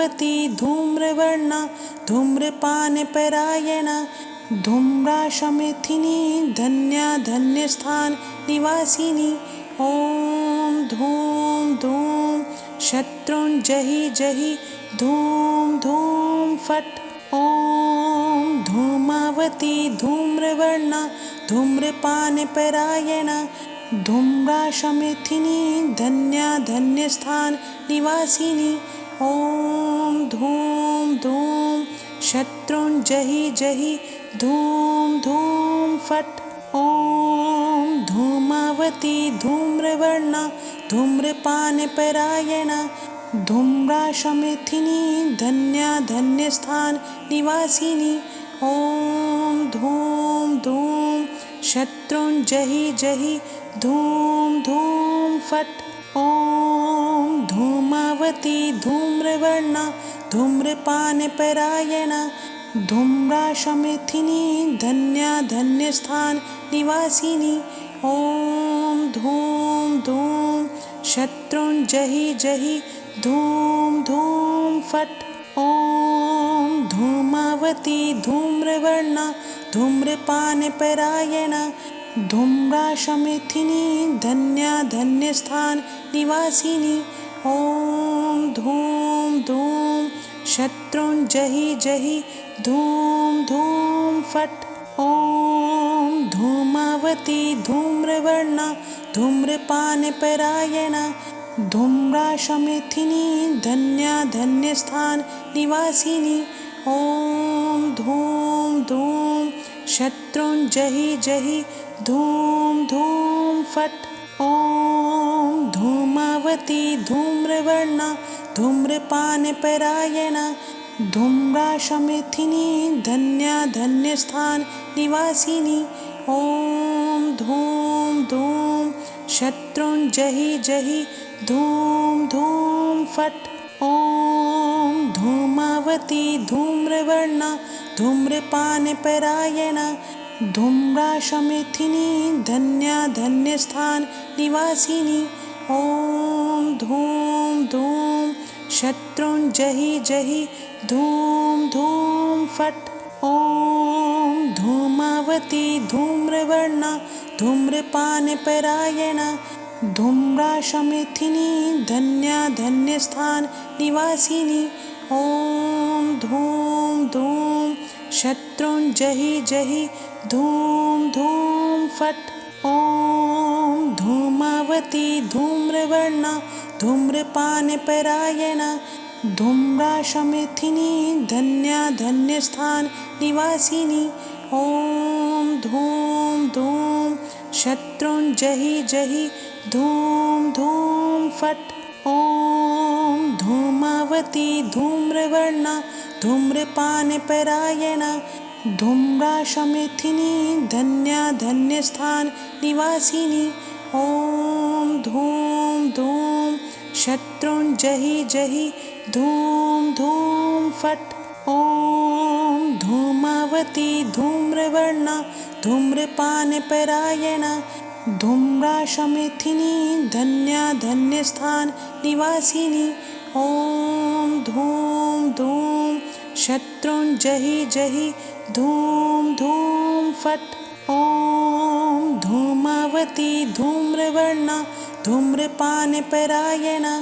धूमावती धूम्रवर्णा धूम्रपानपरायणा धूम्राशमेथिनी धन्या धन्यस्थान निवासिनी। ॐ धूम धूम शत्रुञ्जहि जहि धूम धूम फट्। ॐ धूमावती धूम्रवर्णा धूम्रपानपरायणा धूम्राशमेथिनी धन्या धन्यस्थान निवासिनी। ॐ धूम धूम शत्रुञ्जहि जहि धूम धूम फट्। ॐ धूमावती धूम्रवर्णा धूम्रपानपरायणा धूम्राशमेथिनी धन्या धन्यस्थान निवासिनी। ॐ धूम धूम शत्रुञ्जहि जहि धूम धूम फट्। ॐ धूमावती धूम्रवर्णा धूम्रपानपरायणा धूम्राशमेथिनी धन्या धन्यस्थान निवासिनी। ॐ धूम धूम शत्रुञ्जहि जहि धूम धूम फट्। ॐ धूमावती धूम्रवर्णा धूम्रपानपरायणा धूम्राशमेथिनी धन्या धन्यस्थान निवासिनी। ॐ धूम धूम शत्रुञ्जहि जहि धूम धूम फट्। ॐ धूमावती धूम्रवर्णा धूम्रपानपरायणा धूम्राशमेथिनी धन्या धन्यस्थान निवासिनी। ॐ धूम धूम शत्रुञ्जहि जहि धूम धूम फट्। ॐ धूमावती धूम्रवर्णा धूम्रपानपरायणा धूम्राशमेथिनी धन्या धन्यस्थान निवासिनी। ॐ धूम धूम शत्रुञ्जहि जहि धूम धूम फट्। ॐ धूमावती धूम्रवर्णा धूम्रपानपरायणा धूम्राशमेथिनी धन्या धन्यस्थान निवासिनी। ॐ धूम धूम शत्रुञ्जहि जहि धूम धूम फट्। ॐ धूमावती धूम्रवर्णा धूम्रपानपरायणा धूम्राशमेथिनी धन्या धन्यस्थान निवासिनी। ॐ धूम धूम शत्रुञ्जहि जहि धूम धूम फट्। ॐ धूमावती धूम्रवर्णा धूम्रपानपरायणा धूम्राशमेथिनी धन्या धन्यस्थान निवासिनी। ॐ धूम धूम शत्रुञ्जहि जहि धूम धूम फट्। ॐ धूमावती धूम्रवर्णा धूम्रपानपरायणा धूम्राशमेथिनी धन्या धन्यस्थान निवासिनी। ॐ धूम धूम शत्रुञ्जहि जहि धूम धूम फट्। ॐ धूमावती धूम्रवर्णा धूम्रपानपरायणा धूम्राशमेथिनी धन्या धन्यस्थान निवासिनी। ॐ धूम धूम शत्रुञ्जहि जहि धूम धूम फट्। ॐ धूमावती धूम्रवर्णा धूम्रपानपरायणा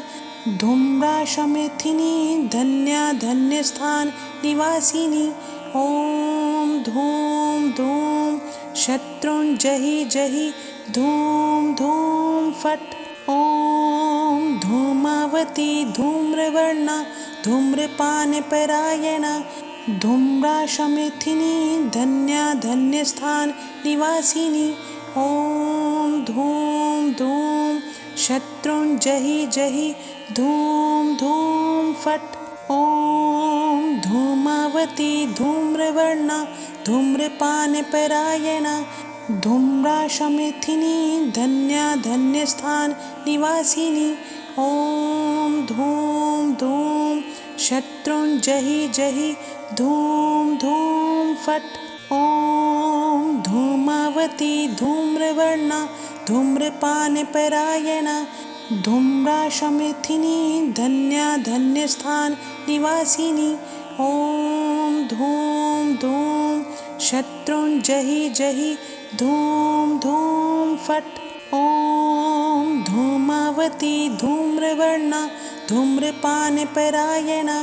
धूम्राशमेथिनी धन्या धन्यस्थान निवासिनी। ॐ धूम धूम शत्रुञ्जहि जहि धूम धूम फट्। ॐ धूमावती धूम्रवर्णा धूम्रपानपरायणा धूम्राशमेथिनी धन्या धन्यस्थान निवासिनी। ॐ धूम धूम शत्रुञ्जहि जहि धूम धूम फट्। ॐ धूमावती धूम्रवर्णा धूम्रपानपरायणा धूम्राशमेथिनी धन्या धन्यस्थान निवासिनी। ॐ धूम धूम शत्रुञ्जहि जहि धूम धूम फट्। ॐ धूमावती धूम्रवर्णा धूम्रपानपरायणा धूम्राशमेथिनी धन्या धन्यस्थान निवासिनी। ॐ धूम धूम शत्रुञ्जयि जहि धूम धूम फट्। ॐ धूमावती धूम्रवर्णा धूम्रपानपरायणा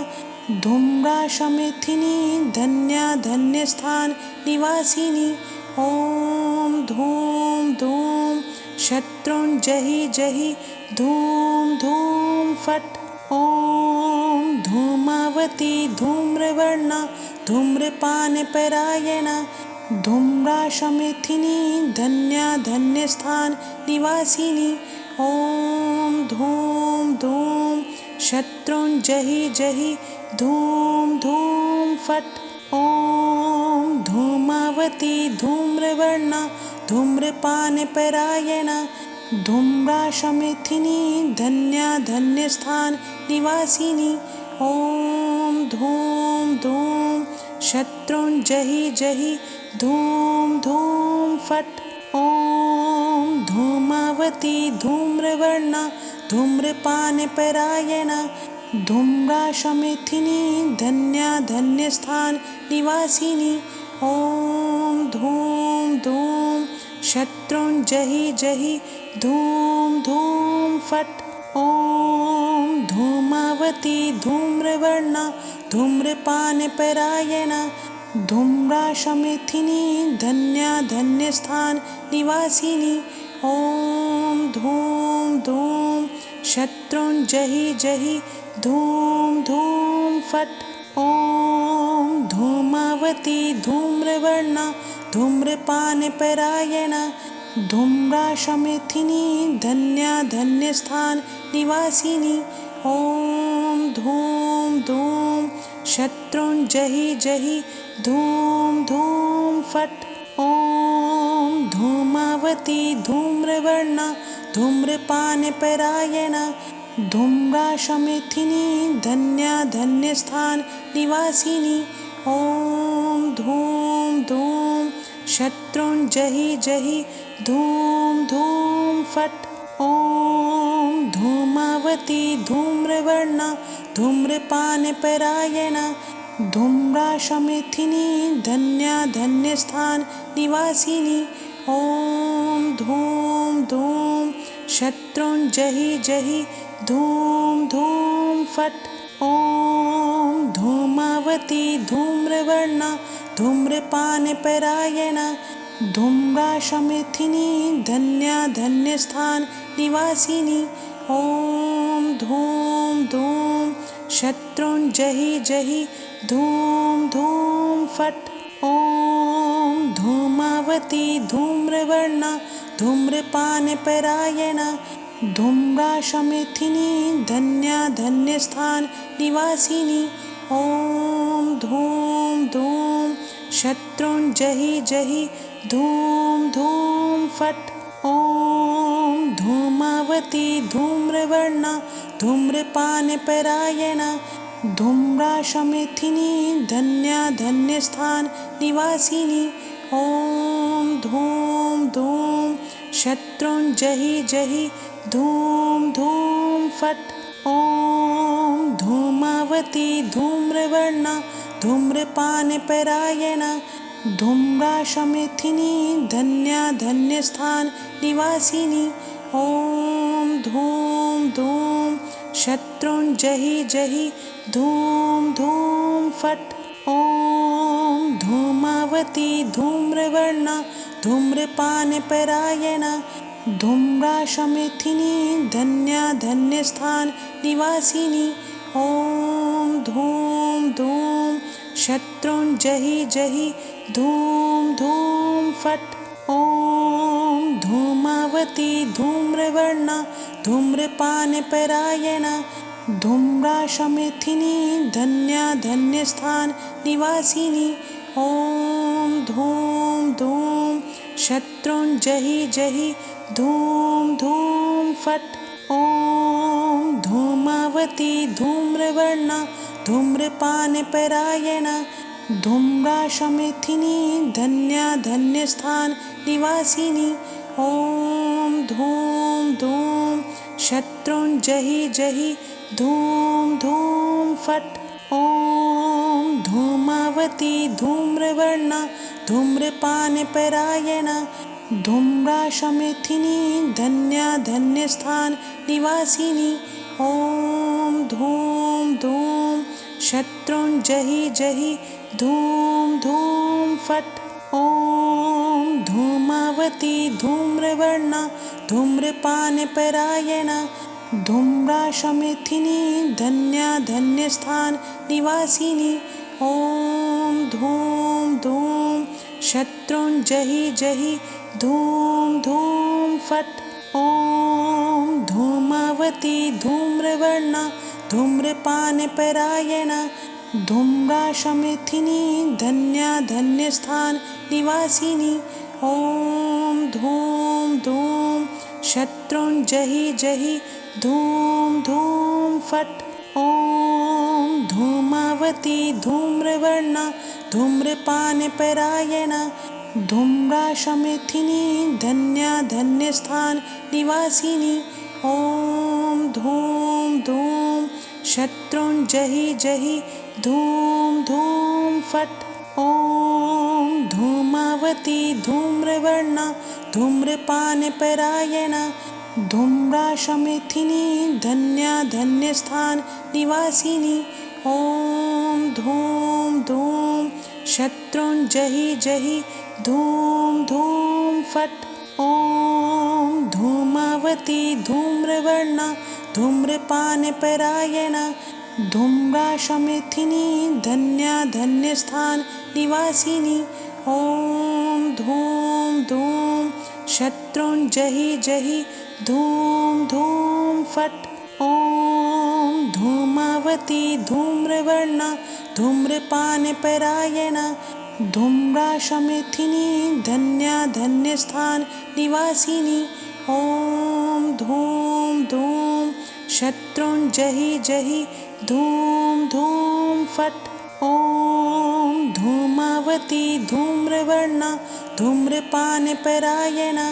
धूम्राशमेथिनी धन्या धन्यस्थान निवासिनी। ॐ धूम धूम शत्रुञ्जयि जहि धूम धूम फट्। ॐ धूमावती धूम्रवर्णा धूम्रपानपरायणा धूम्राशमेथिनी धन्या धन्यस्थान निवासिनी। ॐ धूम धूम शत्रुञ्जयि जहि धूम धूम फट्। ॐ धूमावती धूम्रवर्णा धूम्रपानपरायणा धूम्राशमेथिनी धन्या धन्यस्थान निवासिनी। ॐ धूम धूम शत्रुञ्जयि जहि धूम धूम फट्। ॐ धूमावती धूम्रवर्णा धूम्रपानपरायणा धूम्राशमेथिनी धन्या धन्यस्थान निवासिनी। ॐ धूम धूम शत्रुञ्जयि जहि धूम धूम फट्। ॐ धूमावती धूम्रवर्णा धूम्रपानपरायणा धूम्राशमेथिनी धन्या धन्यस्थान निवासिनी। ॐ धूम धूम शत्रुञ्जयि जहि धूम धूम फट्। ॐ धूमावती धूम्रवर्णा धूम्रपानपरायणा धूम्राशमेथिनी धन्या धन्यस्थान निवासिनी। ॐ धूम धूम शत्रुञ्जयि जहि धूम धूम फट्। ॐ धूमावती धूम्रवर्णा धूम्रपानपरायणा धूम्राशमेथिनी धन्या धन्यस्थान निवासिनी। ॐ धूम धूम शत्रुञ्जयि जहि धूम धूम फट्। ॐ धूमावती धूम्रवर्णा धूम्रपानपरायणा धूम्राशमेथिनी धन्या धन्यस्थान निवासिनी। ॐ धूम धूम शत्रुञ्जयि जहि धूम धूम फट्। ॐ धूमावती धूम्रवर्णा धूम्रपानपरायणा धूम्राशमेथिनी धन्या धन्यस्थान निवासिनी। ॐ धूम धूम शत्रुञ्जयि जहि धूम धूम फट्। ॐ धूमावती धूम्रवर्णा धूम्रपानपरायणा धूम्राशमेथिनी धन्या धन्यस्थान निवासिनी। ॐ धूम धूम शत्रुञ्जयि जहि धूम धूम फट्। ॐ धूमावती धूम्रवर्णा धूम्रपानपरायणा धूम्राशमेथिनी धन्या धन्यस्थान निवासिनी। ॐ धूम धूम शत्रुञ्जयि जहि धूम धूम फट्। ॐ धूमावती धूम्रवर्णा धूम्रपानपरायणा धूम्राशमेथिनी धन्या धन्यस्थान निवासिनी। ॐ धूम धूम शत्रुञ्जयि जहि धूम धूम फट्। ॐ धूमावती धूम्रवर्णा धूम्रपानपरायणा धूम्राशमेथिनी धन्या धन्यस्थान निवासिनी। ॐ धूम धूम शत्रुञ्जयि जहि धूम धूम फट्। ॐ धूमावती धूम्रवर्णा धूम्रपानपरायणा धूम्राशमेथिनी धन्या धन्यस्थान निवासिनी। ॐ धूम धूम शत्रुञ्जयि जहि धूम धूम फट्। ॐ धूमावती धूम्रवर्णा धूम्रपानपरायणा धूम्राशमेथिनी धन्या धन्यस्थान निवासिनी। ॐ धूम धूम शत्रुञ्जयि शत्रुञ्जहि जहि धूम धूम फट्। ॐ धूमावती धूम्रवर्णा धूम्रपानपरायणा धूम्राशमेथिनी धन्या धन्यस्थान निवासिनी। ॐ धूम धूम शत्रुञ्जहि जहि धूम धूम फट्। ॐ धूमावती धूम्रवर्णा धूम्रपानपरायणा धूम्राशमेथिनी धन्या धन्यस्थान निवासिनी। ॐ धूम धूम शत्रुञ्जहि जहि धूम धूम फट्। ॐ धूमावती धूम्रवर्णा धूम्रपानपरायणा धूम्राशमेथिनी धन्या धन्यस्थान निवासिनी। ॐ धूम धूम शत्रुञ्जहि जहि धूम धूम फट्। ॐ धूमावती धूम्रवर्णा धूम्रपानपरायणा धूम्राशमेथिनी धन्या धन्यस्थान निवासिनी। ॐ धूम धूम शत्रुञ्जहि जहि धूम धूम फट्। ॐ धूमावती धूम्रवर्णा धूम्रपानपरायणा धूम्राशमेथिनी धन्या धन्यस्थान निवासिनी। ॐ धूम धूम शत्रुञ्जहि जहि धूम धूम फट्। ॐ धूमावती धूम्रवर्णा धूम्रपानपरायणा धूम्राशमेथिनी धन्या धन्यस्थान निवासिनी। ॐ धूम धूम शत्रुञ्जहि जहि धूम धूम फट्। ॐ धूमावती धूम्रवर्णा धूम्रपानपरायणा धूम्राशमेथिनी धन्या धन्यस्थान निवासिनी। ॐ धूम धूम शत्रुञ्जहि जहि धूम धूम फट्। ॐ धूमावती धूम्रवर्णा धूम्रपानपरायणा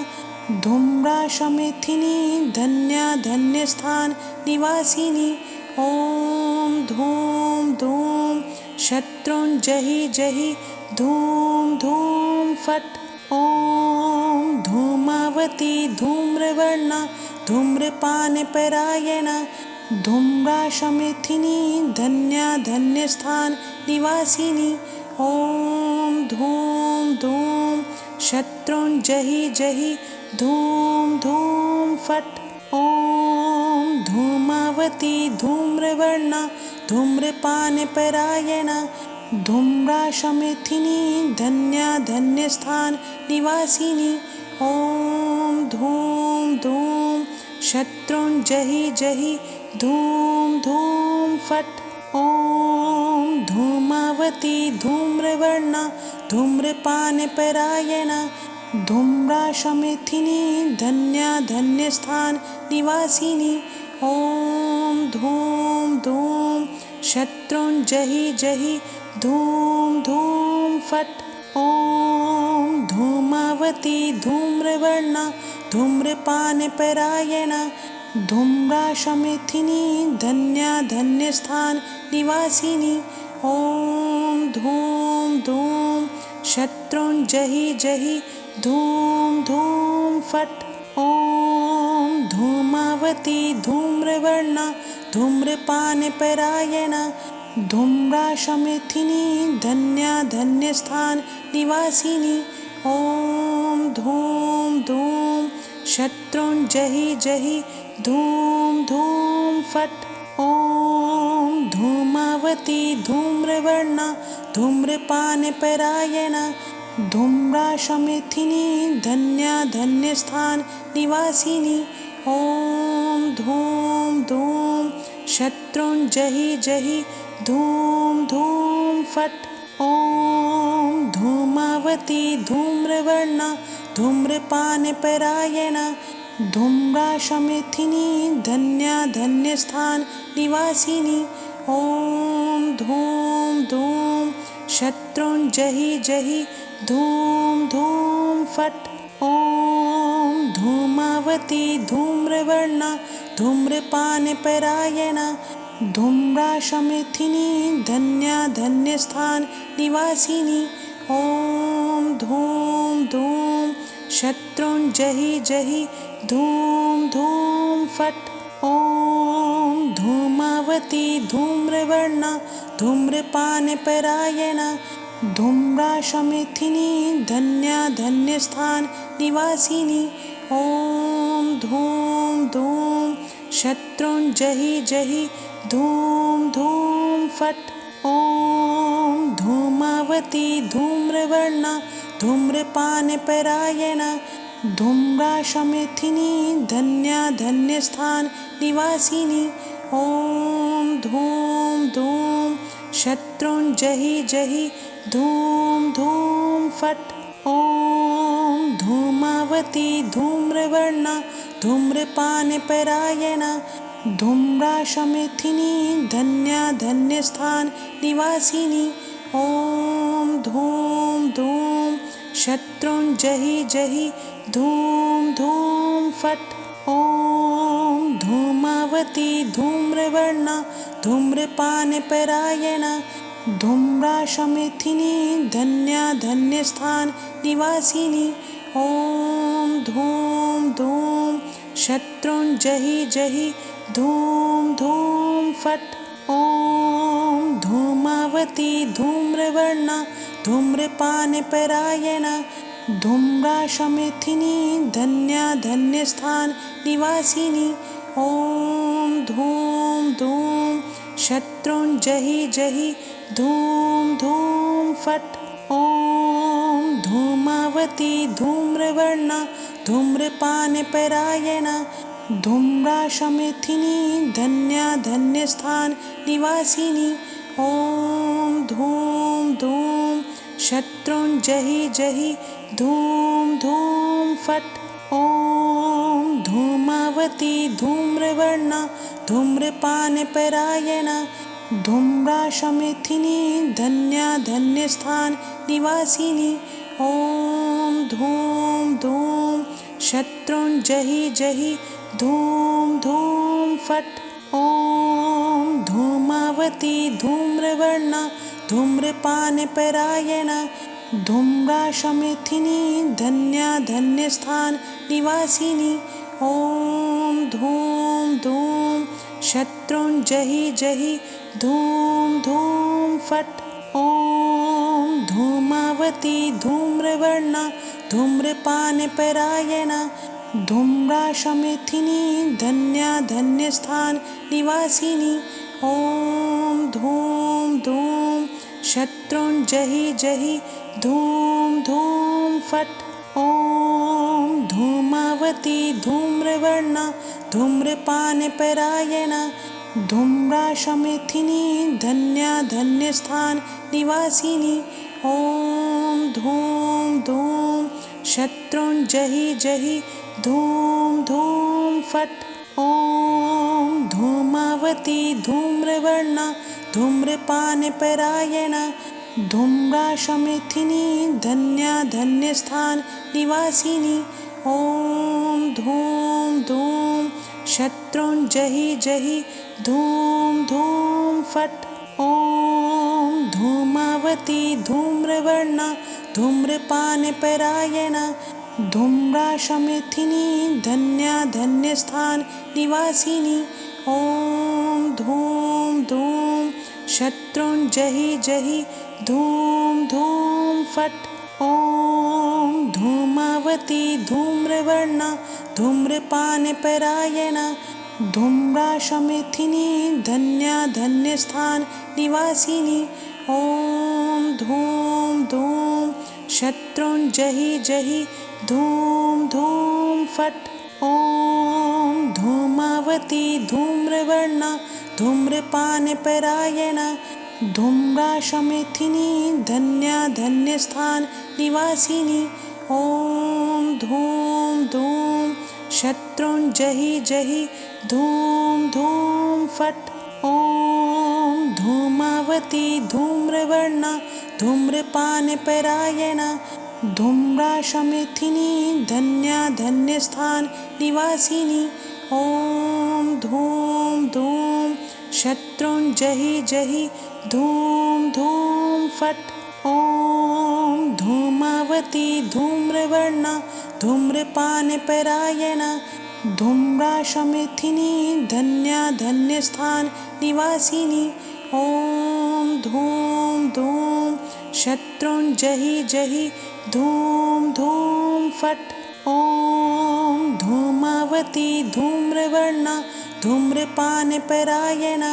धूम्राशमेथिनी धन्या धन्यस्थान निवासिनी। ॐ धूम धूम शत्रुञ्जहि जहि धूम धूम फट्। ॐ धूमावती धूम्रवर्णा धूम्रपानपरायणा धूम्राशमेथिनी धन्या धन्यस्थान निवासिनी। ॐ धूम धूम शत्रुञ्जहि जहि धूम धूम फट्। ॐ धूमावती धूम्रवर्णा धूम्रपानपरायणा धूम्राशमेथिनी धन्या धन्यस्थान निवासिनी। ॐ धूम धूम शत्रुञ्जहि जहि धूम धूम फट्। ॐ धूमावती धूम्रवर्णा धूम्रपानपरायणा धूम्राशमेथिनी धन्या धन्यस्थान निवासिनी। ॐ धूम धूम शत्रुञ्जहि जहि धूम धूम फट्। ॐ धूमावती धूम्रवर्णा धूम्रपानपरायणा धूम्राशमेथिनी धन्या धन्यस्थान निवासिनी। ॐ धूम धूम शत्रुञ्जहि जहि धूम धूम फट्। ॐ धूमावती धूम्रवर्णा धूम्रपानपरायणा धूम्राशमेथिनी धन्या धन्यस्थान निवासिनी। ॐ धूम धूम शत्रुञ्जहि जहि धूम धूम फट्। ॐ धूमावती धूम्रवर्णा धूम्रपानपरायणा धूम्राशमेथिनी धन्या धन्यस्थान निवासिनी। ॐ धूम धूम शत्रुञ्जहि जहि धूम धूम फट्। ॐ धूमावती धूम्रवर्णा धूम्रपानपरायणा धूम्राशमेथिनी धन्या धन्यस्थान निवासिनी। ॐ धूम धूम शत्रुञ्जहि जहि धूम धूम फट्। ॐ धूमावती धूम्रवर्णा धूम्रपानपरायणा धूम्राशमेथिनी धन्या धन्यस्थान निवासिनी ॐ धूं धूं शत्रुञ्जहि जहि धूं धूं फट् ॐ धूमावती धूम्रवर्णा धूम्रपानपरायणा धूम्राशमेथिनी धन्या धन्यस्थान निवासिनी ॐ धूं धूं शत्रुञ्जहि जहि धूं धूं फट् ॐ धूमावती धूम्रवर्णा धूम्रपानपरायणा धूम्राशमेथिनी धन्या धन्यस्थान निवासिनी ॐ धूं धूं शत्रुञ्जहि जहि धूं धूं फट् ॐ धूमावती धूम्रवर्णा धूम्रपानपरायणा धूम्राशमेथिनी धन्या धन्यस्थान निवासिनी ॐ धूं धूं शत्रुञ्जहि जहि धूं धूं फट् ॐ धूमावती धूम्रवर्णा धूम्रपानपरायणा धूम्राशमेथिनी धन्या धन्यस्थान निवासिनी ॐ धूं धूं शत्रुञ्जहि जहि धूं धूं फट् ॐ धूमावती धूम्रवर्णा धूम्रपानपरायणा धूम्राशमेथिनी धन्या धन्यस्थान निवासिनी ॐ धूं धूं शत्रुञ्जहि जहि धूं धूं फट् ॐ धूमावती धूम्रवर्णा धूम्रपानपरायणा धूम्राशमेथिनी धन्या धन्यस्थान निवासिनी ॐ धूं धूं शत्रुञ्जहि जहि धूं धूं फट् ॐ धूमावती धूम्रवर्णा धूम्रपानपरायणा धूम्राशमेथिनी धन्या धन्यस्थान निवासिनी ॐ धूं धूं शत्रुञ्जहि जहि धूं धूं फट् ॐ धूमावती धूम्रवर्णा धूम्रपानपरायणा धूम्राशमेथिनी धन्या धन्यस्थान निवासिनी ॐ धूं धूं शत्रुञ्जहि जहि धूं धूं फट् ॐ धूमावती धूम्रवर्णा धूम्रपानपरायणा धूम्राशमेथिनी धन्या धन्यस्थान निवासिनी ॐ धूं धूं शत्रुञ्जहि जहि धूं धूं फट् ॐ धूमावती धूम्रवर्णा धूम्रपानपरायणा धूम्राशमेथिनी धन्या धन्यस्थान निवासिनी ॐ धूं धूं शत्रुञ्जहि जहि धूं धूं फट् ॐ धूमावती धूम्रवर्णा धूम्रपानपरायणा धूम्राशमेथिनी धन्या धन्यस्थान निवासिनी ॐ धूं धूं शत्रुञ्जहि जहि धूं धूं फट् ॐ धूमावती धूम्रवर्णा धूम्रपानपरायणा धूम्राशमेथिनी धन्या धन्यस्थान निवासिनी ॐ धूं धूं शत्रुञ्जहि जहि धूं धूं फट् ॐ धूमावती धूम्रवर्णा धूम्रपानपरायणा धूम्राशमेथिनी धन्या धन्यस्थान निवासिनी ॐ धूं धूं शत्रुञ्जहि जहि धूं धूं फट् ॐ धूमावती धूम्रवर्णा धूम्रपानपरायणा धूम्राशमेथिनी धन्या धन्यस्थान निवासिनी ॐ धूं धूं शत्रुञ्जहि जहि धूं धूं फट् ॐ धूमावती धूम्रवर्णा धूम्रपानपरायणा धूम्राशमेथिनी धन्या धन्यस्थान निवासिनी ॐ धूम धूम शत्रुंजयि जहि धूम धूम फट्। ॐ धूमावती धूम्रवर्णा धूम्रपानपरायणा धूम्राशमेथिनी धन्या धन्यस्थान निवासिनी। ॐ धूम धूम शत्रुंजयि जहि धूम धूम फट्। ॐ धूमावती धूम्रवर्णा धूम्रपानपरायणा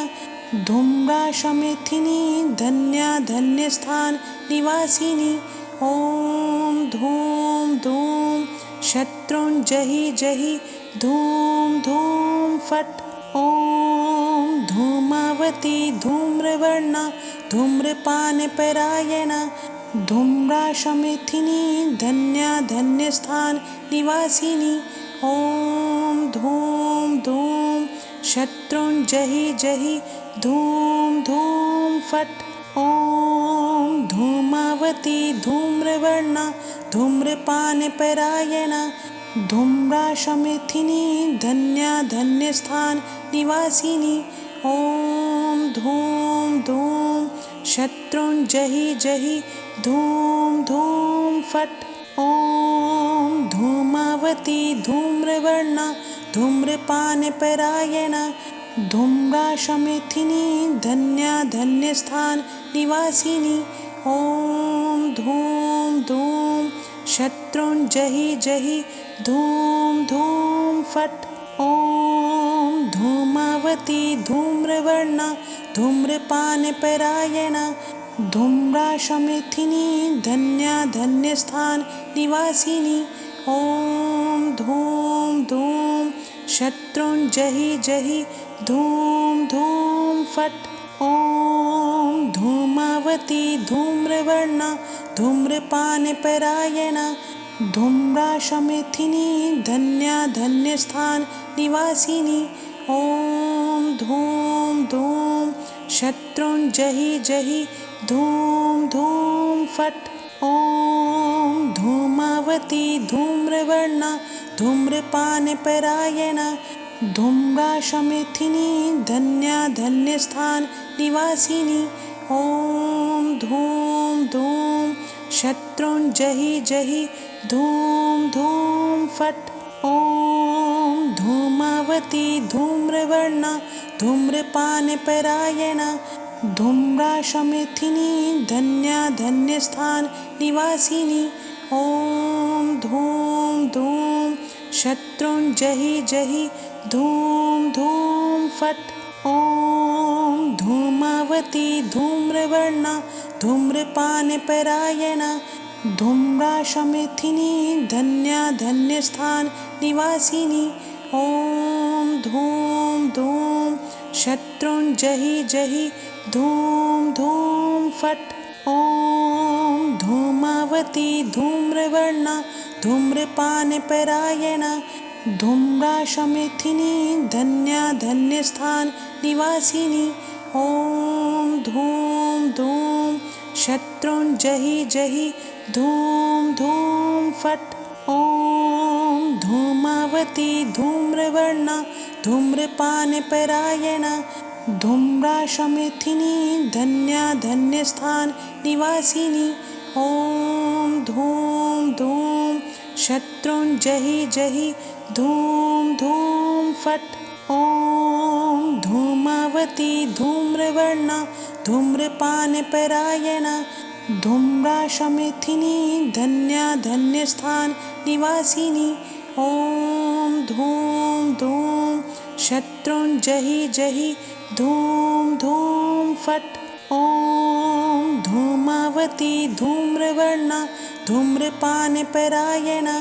धूम्राशमेथिनी धन्या धन्यस्थान निवासिनी। ॐ धूम धूम शत्रुंजयि जहि धूम धूम फट्। ॐ धूमावती धूम्रवर्णा धूम्रपानपरायणा धूम्राशमेथिनी धन्या धन्यस्थान निवासिनी। ॐ धूम धूम शत्रुंजयि जहि धूम धूम फट्। ॐ धूमावती धूम्रवर्णा धूम्रपानपरायणा धूम्राशमेथिनी धन्या धन्यस्थान निवासिनी। ॐ धूम धूम शत्रुंजयि जहि धूम धूम फट्। ॐ धूमावती धूम्रवर्णा धूम्रपानपरायणा धूम्राशमेथिनी धन्या धन्यस्थान निवासिनी। ॐ धूम धूम शत्रुंजयि जहि धूम धूम फट्। ॐ धूमावती धूम्रवर्णा धूम्रपानपरायणा धूम्राशमेथिनी धन्या धन्यस्थान निवासिनी। ॐ धूम धूम शत्रुंजयि जहि धूम धूम फट्। ॐ धूमावती धूम्रवर्णा धूम्रपानपरायणा धूम्राशमेथिनी धन्या धन्यस्थान निवासिनी। ॐ धूम धूम शत्रुंजयि जहि धूम धूम फट्। ॐ धूमावती धूम्रवर्णा धूम्रपानपरायणा धूम्राशमेथिनी धन्या धन्यस्थान निवासिनी। ॐ धूम धूम शत्रुंजयि जहि धूम धूम फट्। ॐ धूमावती धूम्रवर्णा धूम्रपानपरायणा धूम्राशमेथिनी धन्या धन्यस्थान निवासिनी। ॐ धूम धूम शत्रुंजयि जहि धूम धूम फट्। ॐ धूमावती धूम्रवर्णा धूम्रपानपरायणा धूम्राशमेथिनी धन्या धन्यस्थान निवासिनी। ॐ धूम धूम शत्रुंजयि जहि धूम धूम फट्। ॐ धूमावती धूम्रवर्णा धूम्रपानपरायणा धूम्राशमेथिनी धन्या धन्यस्थान निवासिनी। ॐ धूम धूम शत्रुंजयि जहि धूम धूम फट्। ॐ धूमावती धूम्रवर्णा धूम्रपानपरायणा धूम्राशमेथिनी धन्या धन्यस्थान निवासिनी। ॐ धूम धूम शत्रुंजयि जहि धूम धूम फट्। ॐ धूमावती धूम्रवर्णा धूम्रपानपरायणा धूम्राशमेथिनी धन्या धन्यस्थान निवासिनी। ॐ धूम धूम शत्रुंजयि जहि धूम धूम फट्। ॐ धूमावती धूम्रवर्णा धूम्रपानपरायणा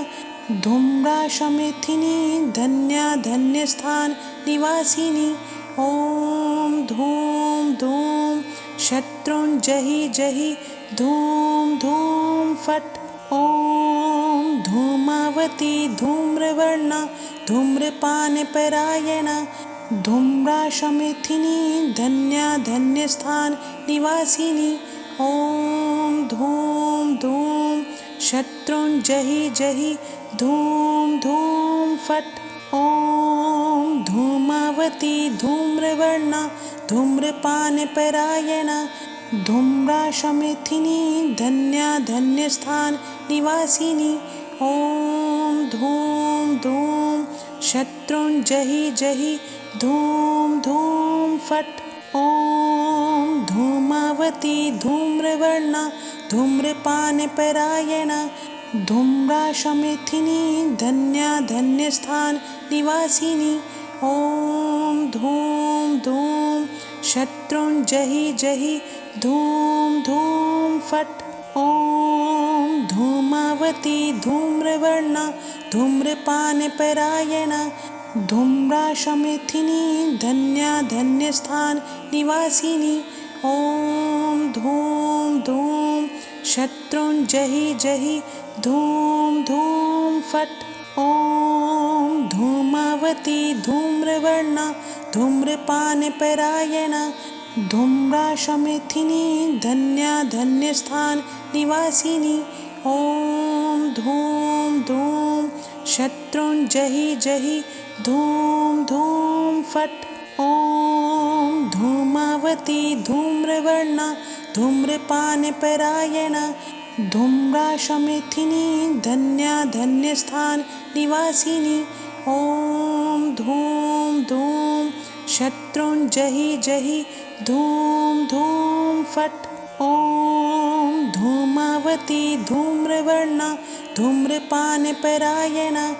धूम्राशमेथिनी धन्या धन्यस्थान निवासिनी। ॐ धूम धूम शत्रुंजयि जहि धूम धूम फट्। ॐ धूमावती धूम्रवर्णा धूम्रपानपरायणा धूम्राशमेथिनी धन्या धन्यस्थान निवासिनी। ॐ धूम धूम शत्रुंजयि जहि धूम धूम फट्। ॐ धूम धूमावती धूम्रवर्णा धूम्रपानपरायणा धूम्राशमेथिनी धन्या धन्यस्थान निवासिनी ॐ धूम धूम शत्रुञ्जहि जहि धूम धूम फट् ॐ धूमावती धूम्रवर्णा धूम्रपानपरायणा धूम्राशमेथिनी धन्या धन्यस्थान निवासिनी ॐ धूम धूम शत्रुञ्जहि जहि धूम धूम फट् ॐ धूमावती धूम्रवर्णा धूम्रपानपरायणा धूम्राशमेथिनी धन्या धन्यस्थान निवासिनी ॐ धूम धूम शत्रुञ्जहि जहि धूम धूम फट् ॐ धूमावती धूम्रवर्णा धूम्रपानपरायणा धूम्राशमेथिनी धन्या धन्यस्थान निवासिनी ॐ धूम धूम शत्रुञ्जहि जहि धूम धूम फट् ॐ धूमावती धूम्रवर्णा धूम्रपानपरायणा धूम्राशमेथिनी धन्या धन्यस्थान निवासिनी ॐ धूम धूम शत्रुञ्जहि जहि धूम धूम फट् ॐ धूमावती धूम्रवर्णा धूम्रपानपरायणा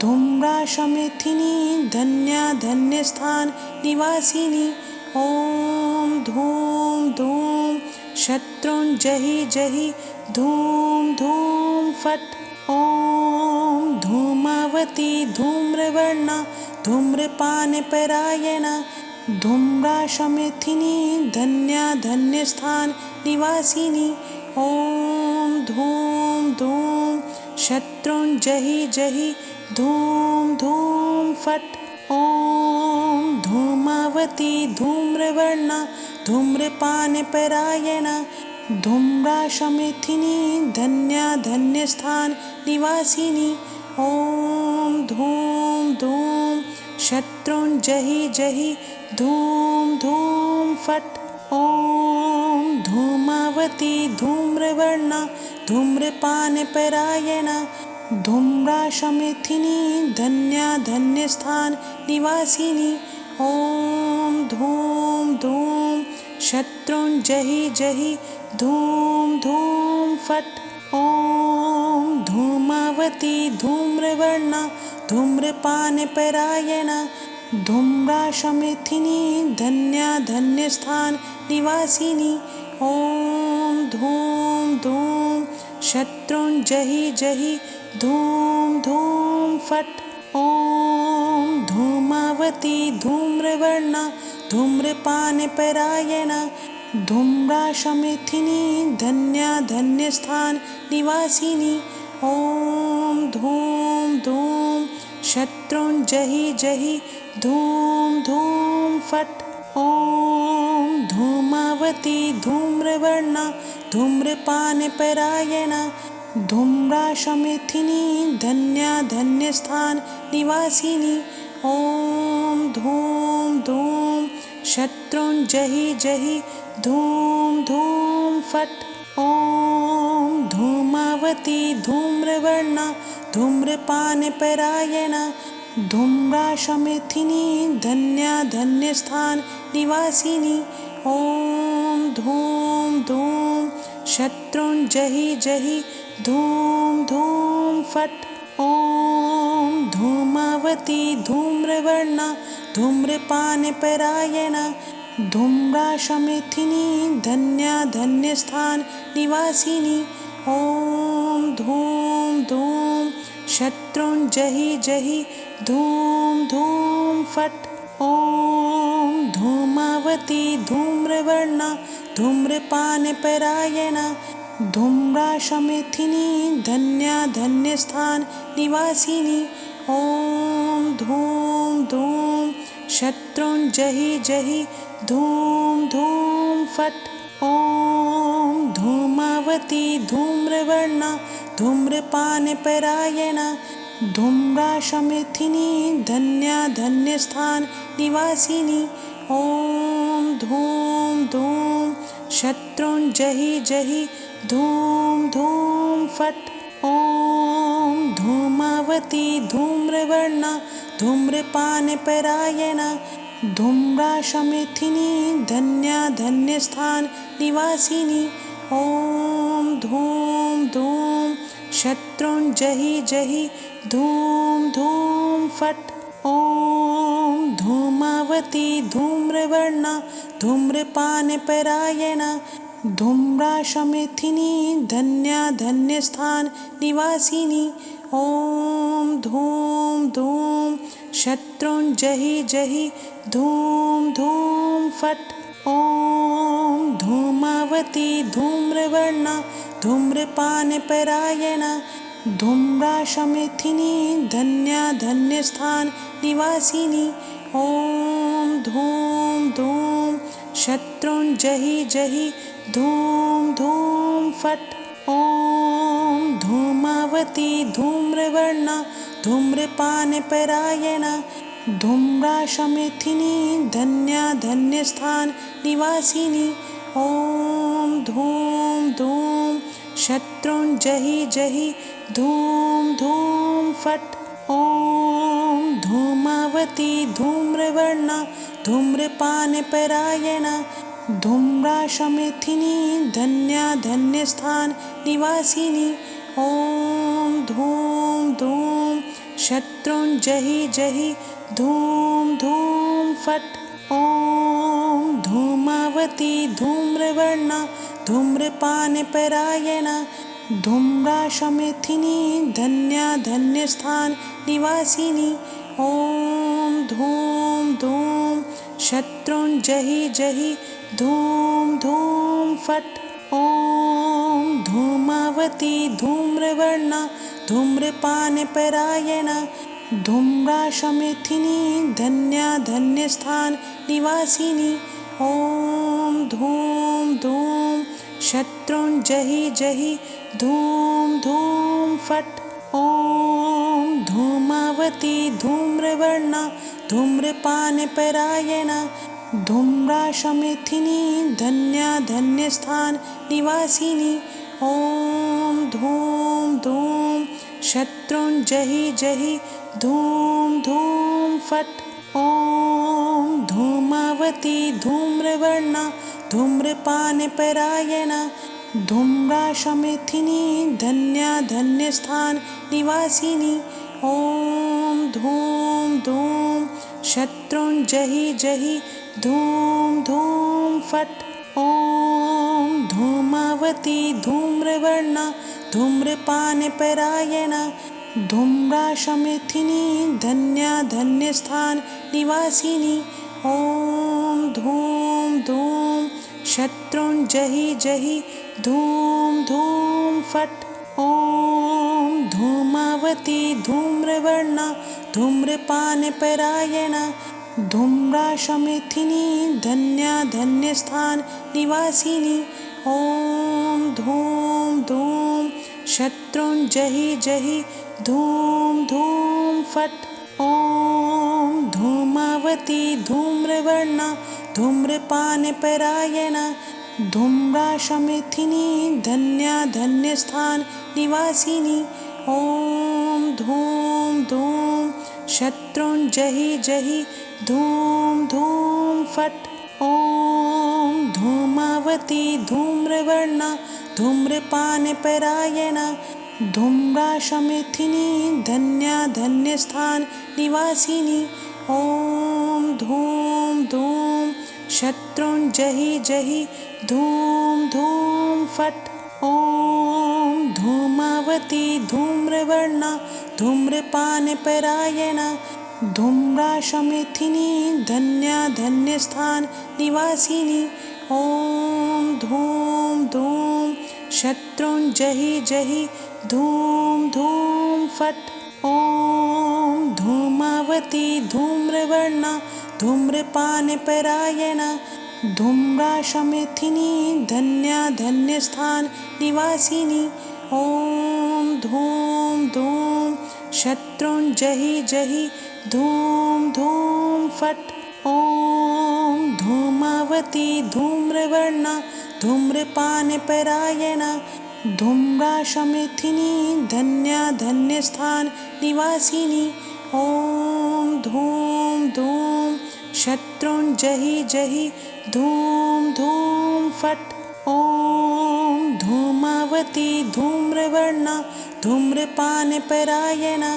धूम्राशमेथिनी धन्या धन्यस्थान निवासिनी ॐ धूम धूम शत्रुञ्जहि जहि धूम धूम फट् ॐ धूमावती धूम्रवर्णा धूम्रपानपरायणा धूम्राशमेथिनी धन्या धन्यस्थान निवासिनी ॐ धूम धूम शत्रुञ्जहि जहि धूम धूम फट् ॐ धूमावती धूम्रवर्णा धूम्रपानपरायणा धूम्राशमेथिनी धन्या धन्यस्थान निवासिनी ॐ धूम धूम शत्रुञ्जहि जहि धूम धूम फट् ॐ धूमावती धूम्रवर्णा धूम्रपानपरायणा धूम्राशमेथिनी धन्या धन्यस्थान निवासिनी ॐ धूम धूम शत्रुञ्जहि जहि धूम धूम फट् ॐ धूमावती धूम्रवर्णा धूम्रपानपरायणा धूम्राशमेथिनी धन्या धन्यस्थान निवासिनी ॐ धूम धूम शत्रुञ्जहि जहि धूम धूम फट् ॐ धूमावती धूम्रवर्णा धूम्रपानपरायणा धूम्राशमेथिनी धन्या धन्यस्थान निवासिनी ॐ धूम धूम शत्रुञ्जहि जहि धूम धूम फट् ॐ धूमावती धूम्रवर्णा धूम्रपानपरायणा धूम्राशमेथिनी धन्या धन्यस्थान निवासिनी ॐ धूम धूम शत्रुञ्जहि जहि धूम धूम फट् ॐ धूमावती धूम्रवर्णा धूम्रपानपरायणा धूम्राशमेथिनी धन्या धन्यस्थान निवासिनी ॐ धूम धूम शत्रुञ्जहि जहि धूम धूम फट् ॐ धूमावती धूम्रवर्णा धूम्रपानपरायणा धूम्राशमेथिनी धन्या धन्यस्थान निवासिनी ॐ धूम धूम शत्रुञ्जहि जहि धूम धूम फट् ॐ धूमावती धूम्रवर्णा धूम्रपानपरायणा धूम्राशमेथिनी धन्या धन्यस्थान निवासिनी ॐ धूम धूम शत्रुञ्जहि जहि धूम धूम फट् ॐ धूमावती धूम्रवर्णा धूम्रपानपरायणा धूम्राशमेथिनी धन्या धन्यस्थान निवासिनी। ॐ धूम धूम शत्रुञ्जयि जहि धूम धूम फट्। ॐ धूमावती धूम्रवर्णा धूम्रपानपरायणा धूम्राशमेथिनी धन्या धन्यस्थान निवासिनी। ॐ धूम धूम शत्रुञ्जयि जहि धूम धूम फट्। ॐ धूमावती धूम्रवर्णा धूम्रपानपरायणा धूम्राशमेथिनी धन्या धन्यस्थान निवासिनी। ॐ धूम धूम शत्रुञ्जयि जहि धूम धूम फट्। ॐ धूमावती धूम्रवर्णा धूम्रपानपरायणा धूम्राशमेथिनी धन्या धन्यस्थान निवासिनी। ॐ धूम धूम शत्रुञ्जयि जहि धूम धूम फट्। ॐ धूमावती धूम्रवर्णा धूम्रपानपरायणा धूम्राशमेथिनी धन्या धन्यस्थान निवासिनी। ॐ धूम धूम शत्रुञ्जयि जहि धूम धूम फट्। ॐ धूमावती धूम्रवर्णा धूम्रपानपरायणा धूम्राशमेथिनी धन्या धन्यस्थान निवासिनी। ॐ धूम धूम शत्रुञ्जयि जहि धूम धूम फट्। ॐ धूमावती धूम्रवर्णा धूम्रपानपरायणा धूम्राशमेथिनी धन्या धन्यस्थान निवासिनी। ॐ धूम धूम शत्रुञ्जयि जहि धूम धूम फट्। ॐ धूमावती धूम्रवर्णा धूम्रपानपरायणा धूम्राशमेथिनी धन्या धन्यस्थान निवासिनी। ॐ धूम धूम शत्रुञ्जयि जहि धूम धूम फट्। ॐ धूमावती धूम्रवर्णा धूम्रपानपरायणा धूम्राशमेथिनी धन्या धन्यस्थान निवासिनी। ॐ धूम धूम शत्रुञ्जयि जहि धूम धूम फट्। ॐ धूमावती धूम्रवर्णा धूम्रपानपरायणा धूम्राशमेथिनी धन्या धन्यस्थान निवासिनी। ॐ धूम धूम शत्रुञ्जयि जहि धूम धूम फट्। ॐ धूमावती धूम्रवर्णा धूम्रपानपरायणा धूम्राशमेथिनी धन्या धन्यस्थान निवासिनी। ॐ धूम धूम शत्रुञ्जयि जहि धूम धूम फट्। ॐ धूमावती धूम्रवर्णा धूम्रपानपरायणा धूम्राशमेथिनी धन्या धन्यस्थान निवासिनी। ॐ धूम धूम शत्रुञ्जयि जहि धूम धूम फट्। ॐ धूमावती धूम्रवर्णा धूम्रपानपरायणा धूम्राशमेथिनी धन्या धन्यस्थान निवासिनी। ॐ धूम धूम शत्रुञ्जयि जहि धूम धूम फट्। ॐ धूमावती धूम्रवर्णा धूम्रपानपरायणा धूम्राशमेथिनी धन्या धन्यस्थान निवासिनी। ॐ धूम धूम शत्रुञ्जयि जहि धूम धूम फट्। ॐ धूमावती धूम्रवर्णा धूम्रपानपरायणा धूम्राशमेथिनी धन्या धन्यस्थान निवासिनी। ॐ धूम धूम शत्रुञ्जयि जहि धूम धूम फट्। ॐ धूमावती धूम्रवर्णा धूम्रपानपरायणा धूम्राशमेथिनी धन्या धन्यस्थान निवासिनी। ॐ धूम धूम शत् शत्रुञ्जहि जहि धूम धूम फट्। ॐ धूमावती धूम्रवर्णा धूम्रपानपरायणा धूम्राशमेथिनी धन्या धन्यस्थान निवासिनी। ॐ धूम धूम शत्रुञ्जहि जहि धूम धूम फट्। ॐ धूमावती धूम्रवर्णा धूम्रपानपरायणा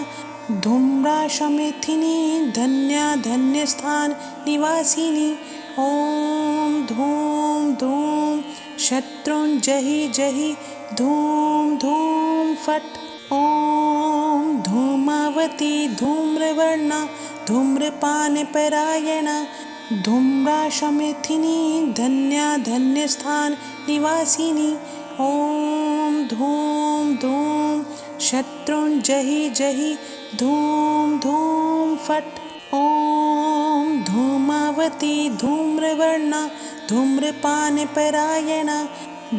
धूम्राशमेथिनी धन्या धन्यस्थान निवासिनी। ॐ धूम धूम शत्रुञ्जहि जहि धूम धूम फट्। ॐ धूमावती धूम्रवर्णा धूम्रपानपरायणा धूम्राशमेथिनी धन्या धन्यस्थान निवासिनी। ॐ धूम धूम शत्रुञ्जहि जहि धूम धूम फट्। ॐ धूमावती धूम्रवर्णा धूम्रपानपरायणा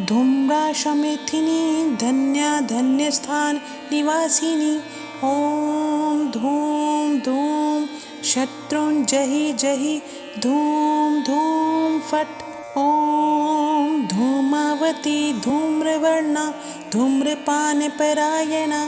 धूम्राशमेथिनी धन्या धन्यस्थान निवासिनी। ॐ धूम धूम शत्रुञ्जहि जहि धूम धूम फट्। ॐ धूमावती धूम्रवर्णा धूम्रपानपरायणा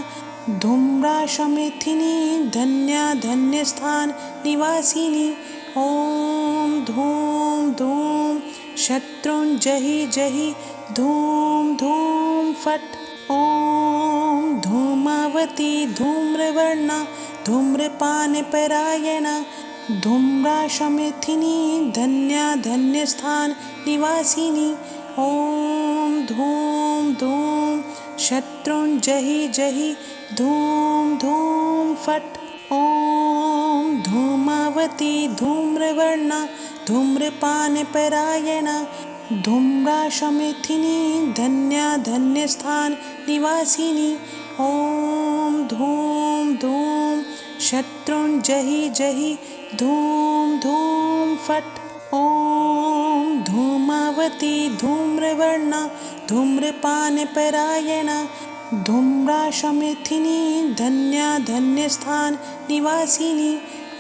धूम्राशमेथिनी धन्या धन्यस्थान निवासिनी। ॐ धूम धूम शत्रुञ्जहि जहि धूम धूम फट्। ॐ धूमावती धूम्रवर्णा धूम्रपानपरायणा धूम्राशमेथिनी धन्या धन्यस्थान निवासिनी। ॐ धूम धूम शत्रुञ्जहि जहि धूम धूम फट्। ॐ धूमावती धूम्रवर्णा धूम्रपानपरायणा धूम्राशमेथिनी धन्या धन्यस्थान निवासिनी। ॐ धूम धूम शत्रुञ्जहि जहि धूम धूम फट्। ॐ धूमावती धूम्रवर्णा धूम्रपानपरायणा धूम्राशमेथिनी धन्या धन्यस्थान निवासिनी।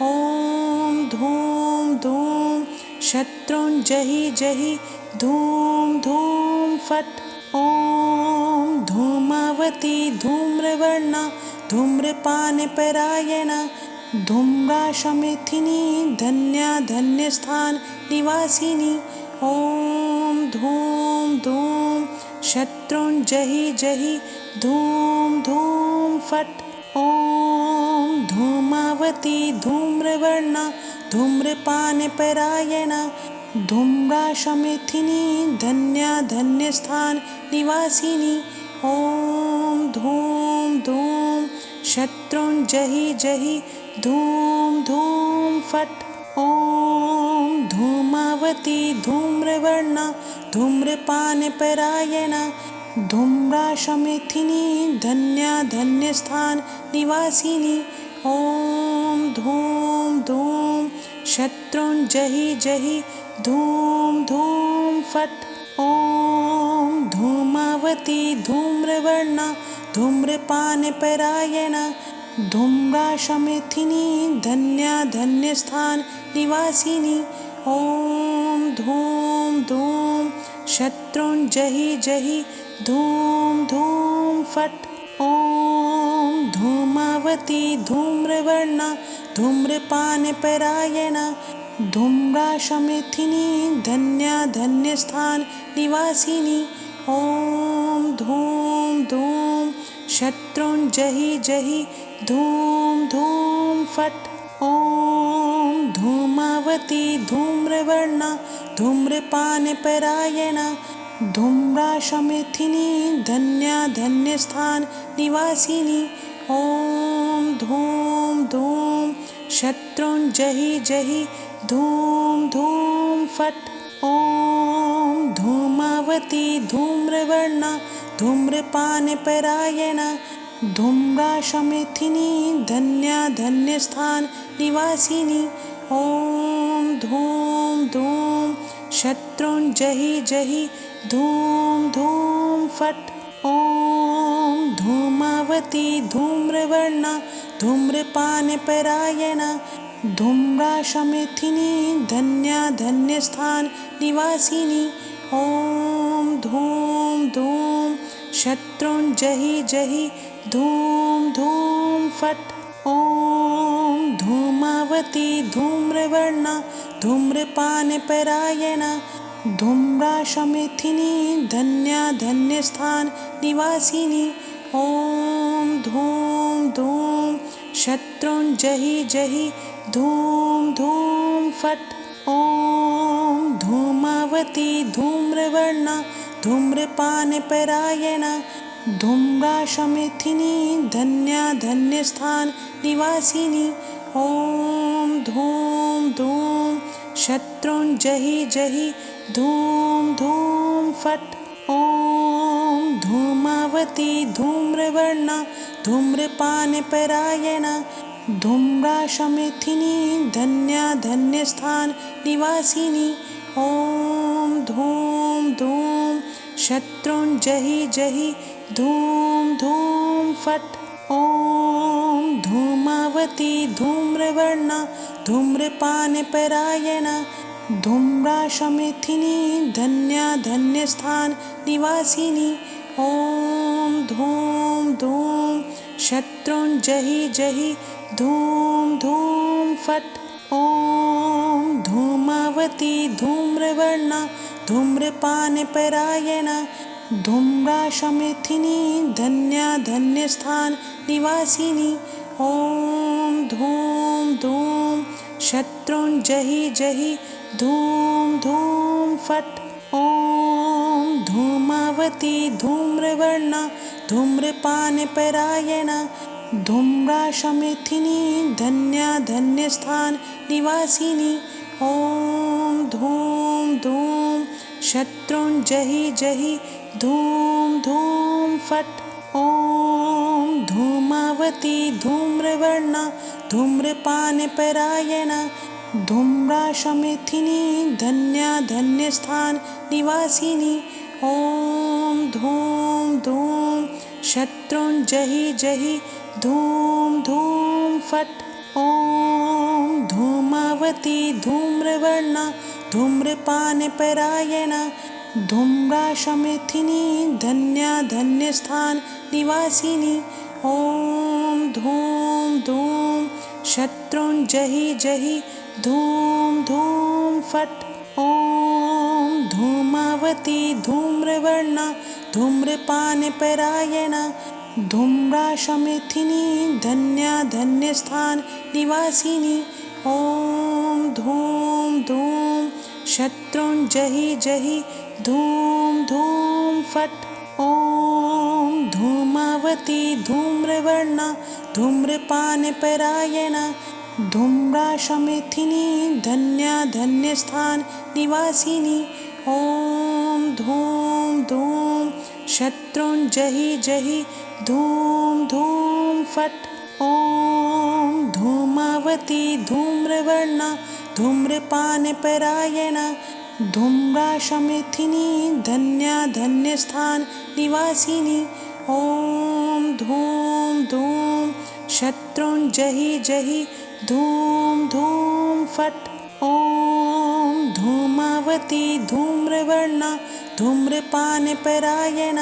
ॐ धूम धूम शत्रुञ्जहि जहि धूम धूम फट्। ॐ धूमावती धूम्रवर्णा धूम्रपानपरायणा धूम्राशमेथिनी धन्या धन्यस्थान निवासिनी। ॐ धूम धूम शत्रुञ्जहि जहि धूम धूम फट्। ॐ धूमावती धूम्रवर्णा धूम्रपानपरायणा धूम्राशमेथिनी धन्या धन्यस्थान निवासिनी। ॐ धूम धूम शत्रुञ्जहि जहि धूम धूम फट्। ॐ धूमावती धूम्रवर्णा धूम्रपानपरायणा धूम्राशमेथिनी धन्या धन्यस्थान निवासिनी। ॐ धूम धूम शत्रुञ्जहि जहि धूम धूम फट्। ॐ धूमावती धूम्रवर्णा धूम्रपानपरायणा धूम्राशमेथिनी धन्या धन्यस्थान निवासिनी। ॐ धूम धूम शत्रुञ्जहि जहि धूम धूम फट्। ॐ धूमावती धूम्रवर्णा धूम्रपानपरायणा धूम्राशमेथिनी धन्या धन्यस्थान निवासिनी। ॐ धूम धूम शत्रुञ्जहि जहि धूम धूम फट्। ॐ धूमावती धूम्रवर्णा धूम्रपानपरायणा धूम्राशमेथिनी धन्या धन्यस्थान निवासिनी। ॐ धूम धूम शत्रुञ्जहि जहि धूम धूम फट्। ॐ धूमावती धूम्रवर्णा धूम्रपानपरायणा धूम्राशमेथिनी धन्या धन्यस्थान निवासिनी। ॐ धूम धूम शत्रुञ्जहि जहि धूम धूम फट्। ॐ धूमावती धूम्रवर्णा धूम्रपानपरायण धूम्राशमेथिनी धन्या धन्यस्थान निवासिनी ॐ धूम धूम शत्रुञ्जहि जहि धूम धूम फट् ॐ धूमावती धूम्रवर्णा धूम्रपानपरायण धूम्राशमेथिनी धन्या धन्यस्थान निवासिनी ॐ धूम धूम शत्रुञ्जहि जहि धूम धूम फट् ॐ धूमावती धूम्रवर्णा धूम्रपानपरायण धूम्राशमेथिनी धन्या धन्यस्थान निवासिनी ॐ धूम धूम शत्रुञ्जहि जहि धूम धूम फट् ॐ धूमावती धूम्रवर्णा धूम्रपानपरायण धूम्राशमेथिनी धन्या धन्यस्थान निवासिनी ॐ धूम धूम शत्रुञ्जहि जहि धूम धूम फट् ॐ धूमावती धूम्रवर्णा धूम्रपानपरायण धूम्राशमेथिनी धन्या धन्यस्थान निवासिनी ॐ धूम धूम शत्रुञ्जहि जहि धूम धूम फट् ॐ धूमावती धूम्रवर्णा धूम्रपानपरायण धूम्राशमेथिनी धन्या धन्यस्थान निवासिनी ॐ धूम धूम शत्रुञ्जहि जहि धूम धूम फट् ॐ धूमावती धूम्रवर्णा धूम्रपानपरायण धूम्राशमेथिनी धन्या धन्यस्थान निवासिनी ॐ धूम धूम शत्रुञ्जहि जहि धूम धूम फट् ॐ धूमावती धूम्रवर्णा धूम्रपानपरायण धूम्राशमेथिनी धन्या धन्यस्थान निवासिनी ॐ धूम धूम शत्रुञ्जहि जहि धूम धूम फट् ॐ धूमावती धूम्रवर्णा धूम्रपानपरायण धूम्राशमेथिनी धन्या धन्यस्थान निवासिनी ॐ धूम धूम शत्रुञ्जहि जहि धूम धूम फट् ॐ धूमावती धूम्रवर्णा धूम्रपानपरायण धूम्राशमेथिनी धन्या धन्यस्थान निवासिनी ॐ धूम धूम शत्रुञ्जहि जहि धूम धूम फट् ॐ धूमावती धूम्रवर्णा धूम्रपानपरायण धूम्राशमेथिनी धन्या धन्यस्थान निवासिनी ॐ धूम धूम शत्रुञ्जहि जहि धूम धूम फट् ॐ धूमावती धूम्रवर्णा धूम्रपानपरायण धूम्राशमेथिनी धन्या धन्यस्थान निवासिनी ॐ धूम धूम शत्रुञ्जहि जहि धूम धूम फट् ॐ धूमावती धूम्रवर्णा धूम्रपानपरायण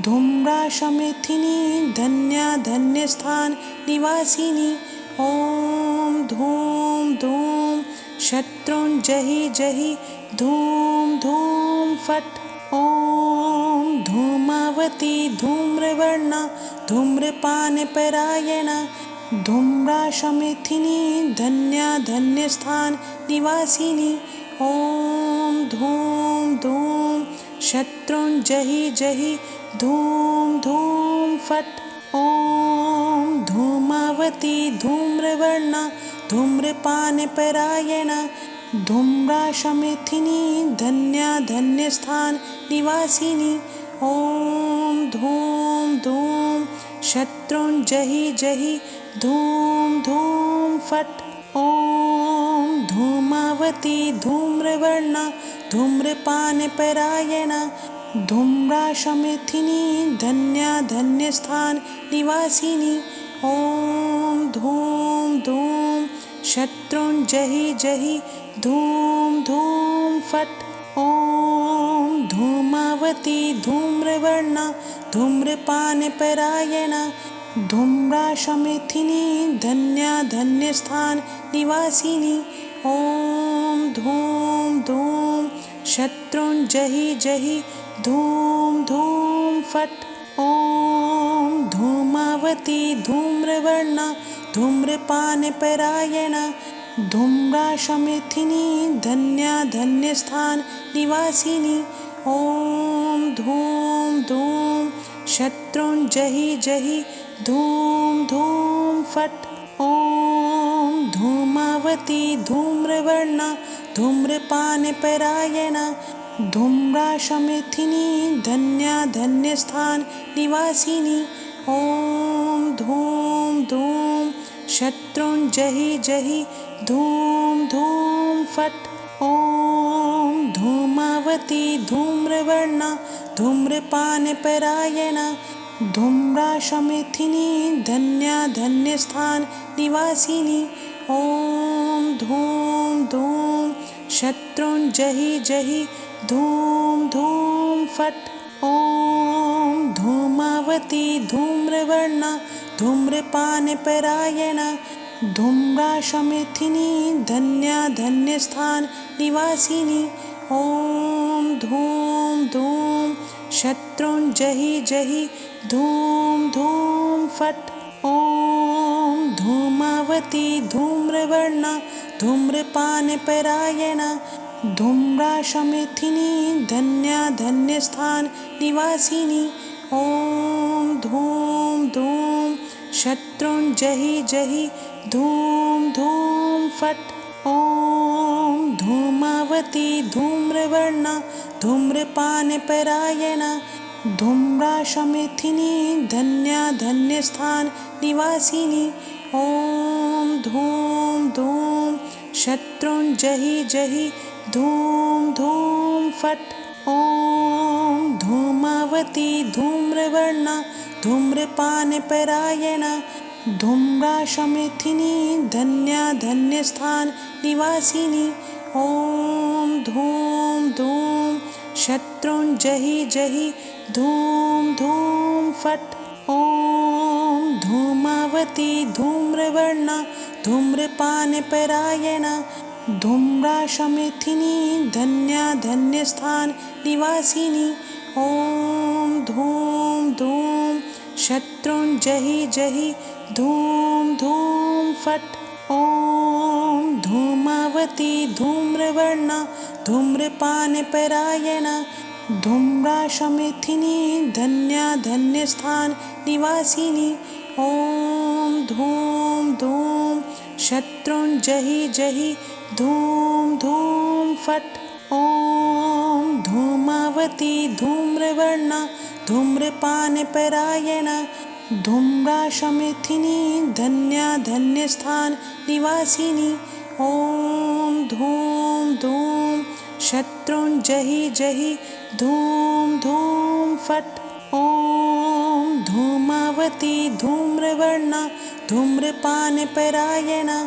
धूम्राशमेथिनी धन्या धन्यस्थान निवासिनी ॐ धूम धूम शत्रुञ्जहि जहि धूम धूम फट् ॐ धूमावती धूम्रवर्णा धूम्रपानपरायण धूम्राशमेथिनी धन्या धन्यस्थान निवासिनी ॐ धूम धूम शत्रुञ्जहि जहि धूम धूम फट् ॐ धूमावती धूम्रवर्णा धूम्रपानपरायण धूम्राशमेथिनी धन्या धन्यस्थान निवासिनी ॐ धूम धूम शत्रुञ्जहि जहि धूम धूम फट् ॐ धूमावती धूम्रवर्णा धूम्रपानपरायण धूम्राशमेथिनी धन्या धन्यस्थान निवासिनी ॐ धूं धूं शत्रुञ्जयि जहि धूं धूं फट् ॐ धूमावती धूम्रवर्णा धूम्रपानपरायणा धूम्राशमेथिनी धन्या धन्यस्थान निवासिनी ॐ धूं धूं शत्रुञ्जयि जहि धूं धूं फट् ॐ धूमावती धूम्रवर्णा धूम्रपानपरायणा धूम्राशमेथिनी धन्या धन्यस्थान निवासिनी ॐ धूं धूं शत्रुञ्जयि जहि धूं धूं फट् ॐ धूमावती धूम्रवर्णा धूम्रपानपरायणा धूम्राशमेथिनी धन्या धन्यस्थान निवासिनी ॐ धूं धूं शत्रुञ्जयि जहि धूं धूं फट् ॐ धूमावती धूम्रवर्णा धूम्रपानपरायणा धूम्राशमेथिनी धन्या धन्यस्थान निवासिनी ॐ धूं धूं शत्रुञ्जयि जहि धूं धूं फट् ॐ धूमावती धूम्रवर्णा धूम्रपानपरायणा धूम्राशमेथिनी धन्या धन्यस्थान निवासिनी ॐ धूं धूं शत्रुञ्जयि जहि धूं धूं फट् ॐ धूमावती धूम्रवर्णा धूम्रपानपरायणा धूम्राशमेथिनी धन्या धन्यस्थान निवासिनी ॐ धूं धूं शत्रुञ्जयि जहि धूं धूं फट् ॐ धूमावती धूम्रवर्णा धूम्रपानपरायणा धूम्राशमेथिनी धन्या धन्यस्थान निवासिनी ॐ धूं धूं शत्रुञ्जयि जहि धूं धूं फट् ॐ धूमावती धूम्रवर्णा धूम्रपानपरायणा धूम्राशमेथिनी धन्या धन्यस्थान निवासिनी ॐ धूं धूं शत्रुञ्जयि जहि धूं धूं फट् ॐ धूमावती धूम्रवर्णा धूम्रपानपरायणा धूम्राशमेथिनी धन्या धन्यस्थान निवासिनी ॐ धूं धूं शत्रुञ्जयि जहि धूं धूं फट् ॐ धूमावती धूम्रवर्णा धूम्रपानपरायणा धूम्राशमेथिनी धन्या धन्यस्थान निवासिनी ॐ धूं धूं शत्रुञ्जयि जहि धूं धूं फट् ॐ धूमावती धूम्रवर्णा धूम्रपानपरायणा धूम्राशमेथिनी धन्या धन्यस्थान निवासिनी ॐ धूं धूं शत्रुञ्जयि जहि धूं धूं फट् ॐ धूमावती धूम्रवर्णा धूम्रपानपरायणा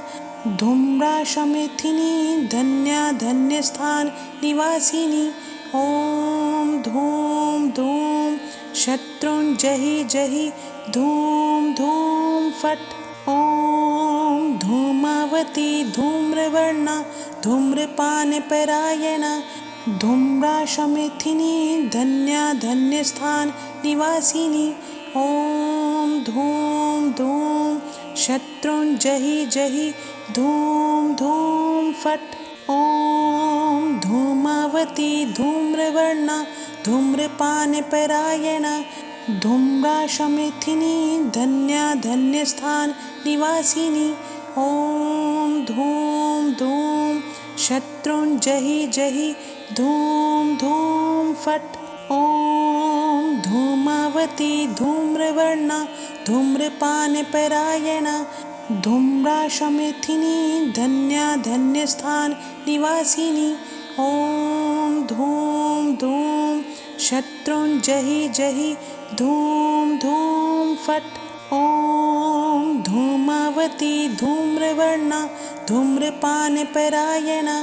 धूम्राशमेथिनी धन्या धन्यस्थान निवासिनी ॐ धूं धूं शत्रुञ्जयि जहि धूं धूं फट् ॐ धूमावती धूम्रवर्णा धूम्रपानपरायणा धूम्राशमेथिनी धन्या धन्यस्थान निवासिनी ॐ धूं धूं शत्रुञ्जयि जहि धूं धूं फट् ॐ धूमावती धूम्रवर्णा धूम्रपानपरायणा धूम्राशमेथिनी धन्या धन्यस्थान निवासिनी ॐ धूं धूं शत्रुञ्जयि जहि धूं धूं फट् ॐ धूमावती धूम्रवर्णा धूम्रपानपरायणा धूम्राशमेथिनी धन्या धन्यस्थान निवासिनी ॐ धूं धूं शत्रुञ्जयि जहि धूं धूं फट् ॐ धूमावती धूम्रवर्णा धूम्रपानपरायणा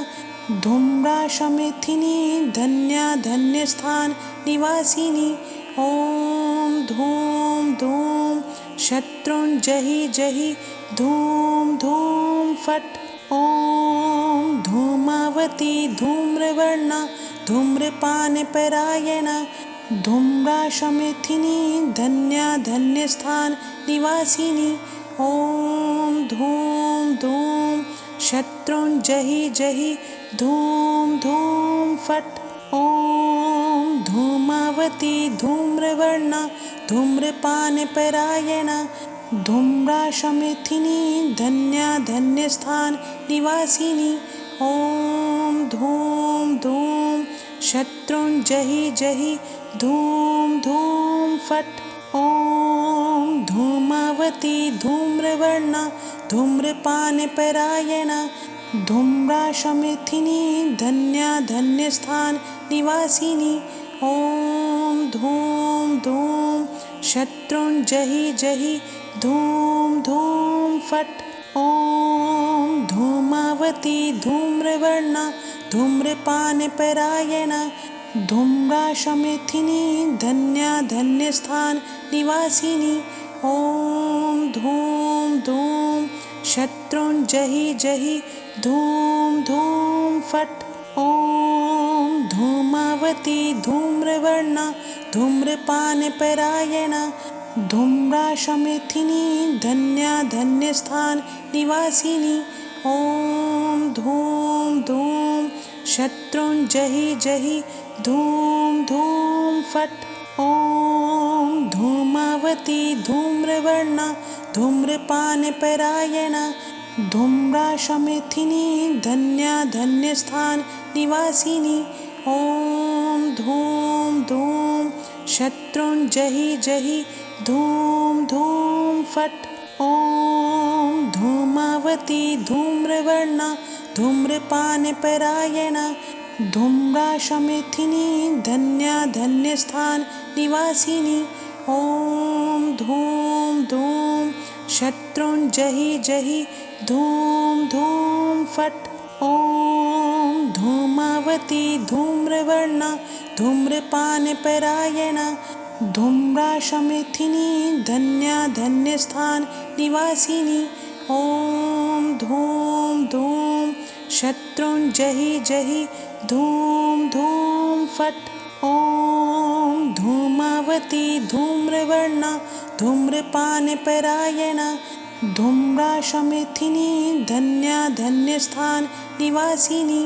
धूम्राशमेथिनी धन्या धन्यस्थान निवासिनी ॐ धूं धूं शत्रुञ्जहि जहि धूं धूं फट् ॐ धूमावती धूम्रवर्णा धूम्रपानपरायणा धूम्राशमेथिनी धन्या धन्यस्थान निवासिनी ॐ धूं धूं शत्रुञ्जहि जहि धूं धूं फट् ॐ धूमावती धूम्रवर्णा धूम्रपानपरायणा धूम्राशमेथिनी धन्या धन्यस्थान निवासिनी ॐ धूं धूं शत्रुञ्जहि जहि धूं धूं फट् ॐ धूमावती धूम्रवर्णा धूम्रपानपरायणा धूम्राशमेथिनी धन्या धन्यस्थान निवासिनी ॐ धूं धूं शत्रुञ्जहि जहि धूं धूं फट् ॐ धूमावती धूम्रवर्णा धूम्रपानपरायणा धूम्राशमेथिनी धन्या धन्यस्थान निवासिनी ॐ धूं धूं शत्रुञ्जहि जहि धूं धूं फट् ॐ धूमावती धूम्रवर्णा धूम्रपानपरायणा धूम्राशमेथिनी धन्या धन्यस्थान निवासिनी ॐ धूं धूं शत्रुञ्जहि जहि धूं धूं फट् ॐ धूमावती धूम्रवर्णा धूम्रपानपरायणा धूम्राशमेथिनी धन्या धन्यस्थान निवासिनी ॐ धूं धूं शत्रुञ्जहि जहि धूं धूं फट् ॐ धूमावती धूम्रवर्णा धूम्रपानपरायणा धूम्राशमेथिनी धन्या धन्यस्थान निवासिनी ॐ धूं धूं शत्रुञ्जहि जहि धूं धूं फट् ॐ धूमावती धूम्रवर्णा धूम्रपानपरायणा धूम्राशमेथिनी धन्या धन्यस्थान निवासिनी ॐ धूं धूं शत्रुञ्जहि जहि धूं धूं फट् ॐ धूमावती धूम्रवर्णा धूम्रपानपरायणा धूम्राशमेथिनी धन्या धन्यस्थान निवासिनी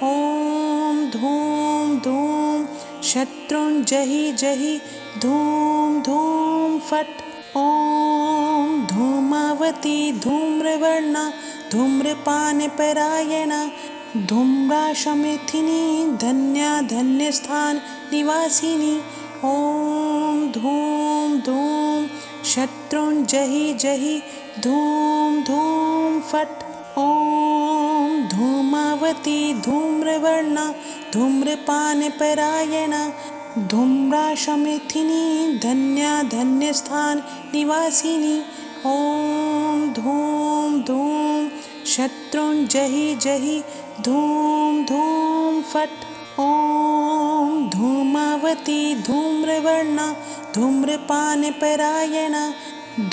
ॐ धूं धूं शत्रुञ्जहि जहि धूं धूं फट् ॐ धूमावती धूम्रवर्णा धूम्रपानपरायणा धूम्राशमेथिनी धन्या धन्यस्थान निवासिनी ॐ धूं धूं शत्रुञ्जहि जहि धूं धूं फट् ॐ धूमावती धूम्रवर्णा धूम्रपानपरायणा धूम्राशमेथिनी धन्या धन्यस्थान निवासिनी ॐ धूं धूं शत्रुञ्जहि जहि धूं धूं फट् ॐ धूमावती धूम्रवर्णा धूम्रपानपरायणा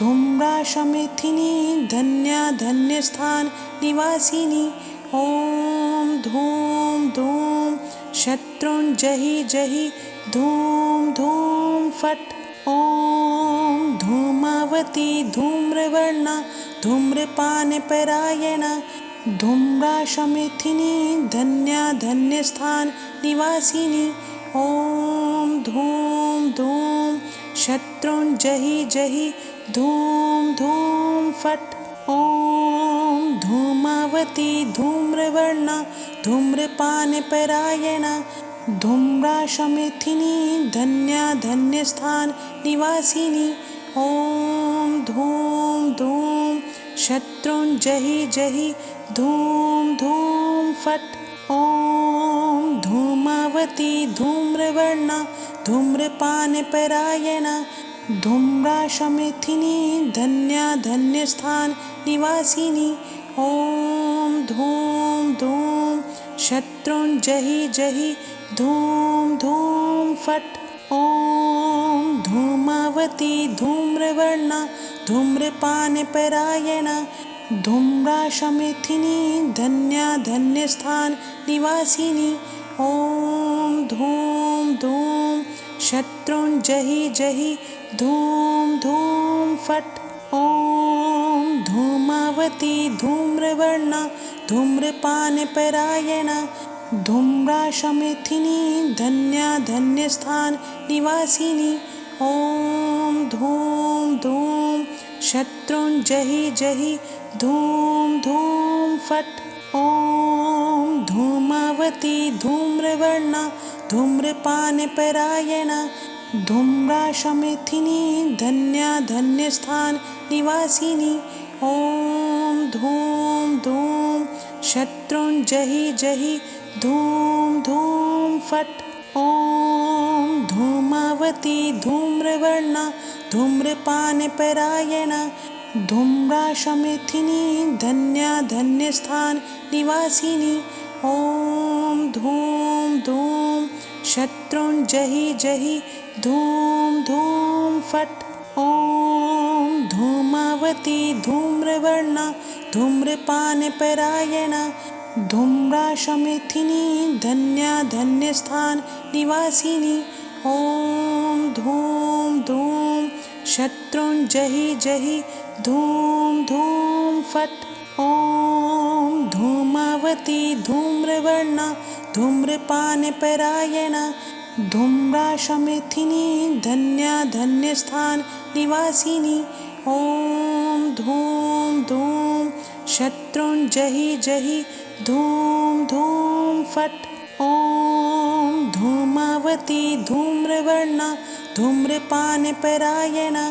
धूम्राशमेथिनी धन्या धन्यस्थान निवासिनी ॐ धूं धूं शत्रुञ्जहि जहि धूं धूं फट् ॐ धूमावती धूम्रवर्णा धूम्रपानपरायणा धूम्राशमेथिनी धन्या धन्यस्थान निवासिनी ॐ धूं धूं शत्रुञ्जहि जहि धूं धूं फट् ॐ धूमावती धूम्रवर्णा धूम्रपानपरायणा धूम्राशमेथिनी धन्या धन्यस्थान निवासिनी ॐ धूं धूं शत्रुञ्जहि जहि धूं धूं फट् ॐ धूमावती धूम्रवर्णा धूम्रपानपरायणा धूम्राशमेथिनी धन्या धन्यस्थान निवासिनी ॐ धूं धूं शत्रुञ्जहि जहि धूं धूं फट् ॐ धूमावती धूम्रवर्णा धूम्रपानपरायणा धूम्राशमेथिनी धन्या धन्यस्थान निवासिनी ॐ धूं धूं शत्रुञ्जहि जहि धूं धूं फट् ॐ धूमावती धूम्रवर्णा धूम्रपानपरायणा धूम्राशमेथिनी धन्या धन्यस्थान निवासिनी ॐ धूं धूं शत्रुञ्जहि जहि धूं धूं फट् ॐ धूमावती धूम्रवर्णा धूम्रपानपरायणा धूम्राशमेथिनी धन्या धन्यस्थान निवासिनी ॐ धूं धूं शत्रुञ्जहि जहि धूं धूं फट् ॐ धूमावती धूम्रवर्णा धूम्रपानपरायणा धूम्राशमेथिनी धन्या धन्यस्थान निवासिनी ॐ धूं धूं शत्रुञ्जहि जहि धूं धूं फट् ॐ धूमावती धूम्रवर्णा धूम्रपानपरायणा धूम्राशमेथिनी धन्या धन्यस्थान निवासिनी ॐ धूं धूं शत्रुञ्जहि जहि धूं धूं फट् ॐ धूमावती धूम्रवर्णा धूम्रपानपरायणा धूम्राशमेथिनी धन्या धन्यस्थान निवासिनी ॐ धूं धूं शत्रुञ्जहि जहि धूं धूं फट् ॐ धूमावती धूम्रवर्णा धूम्रपानपरायणा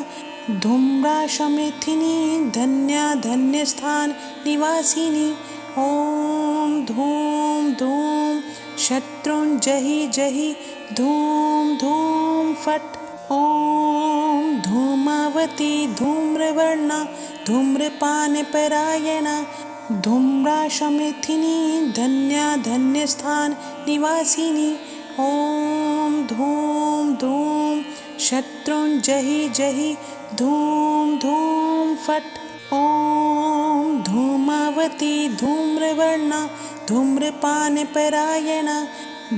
धूम्राशमेथिनी धन्या धन्यस्थान निवासिनी ॐ धूं धूं शत्रुञ्जहि जहि धूं धूं फट् ॐ धूमावती धूम्रवर्णा धूम्रपानपरायणा धूम्राशमेथिनी धन्या धन्यस्थान निवासिनी ॐ धूं धूं शत्रुञ्जहि जहि धूं धूं फट् ॐ धूमावती धूम्रवर्णा धूम्रपानपरायणा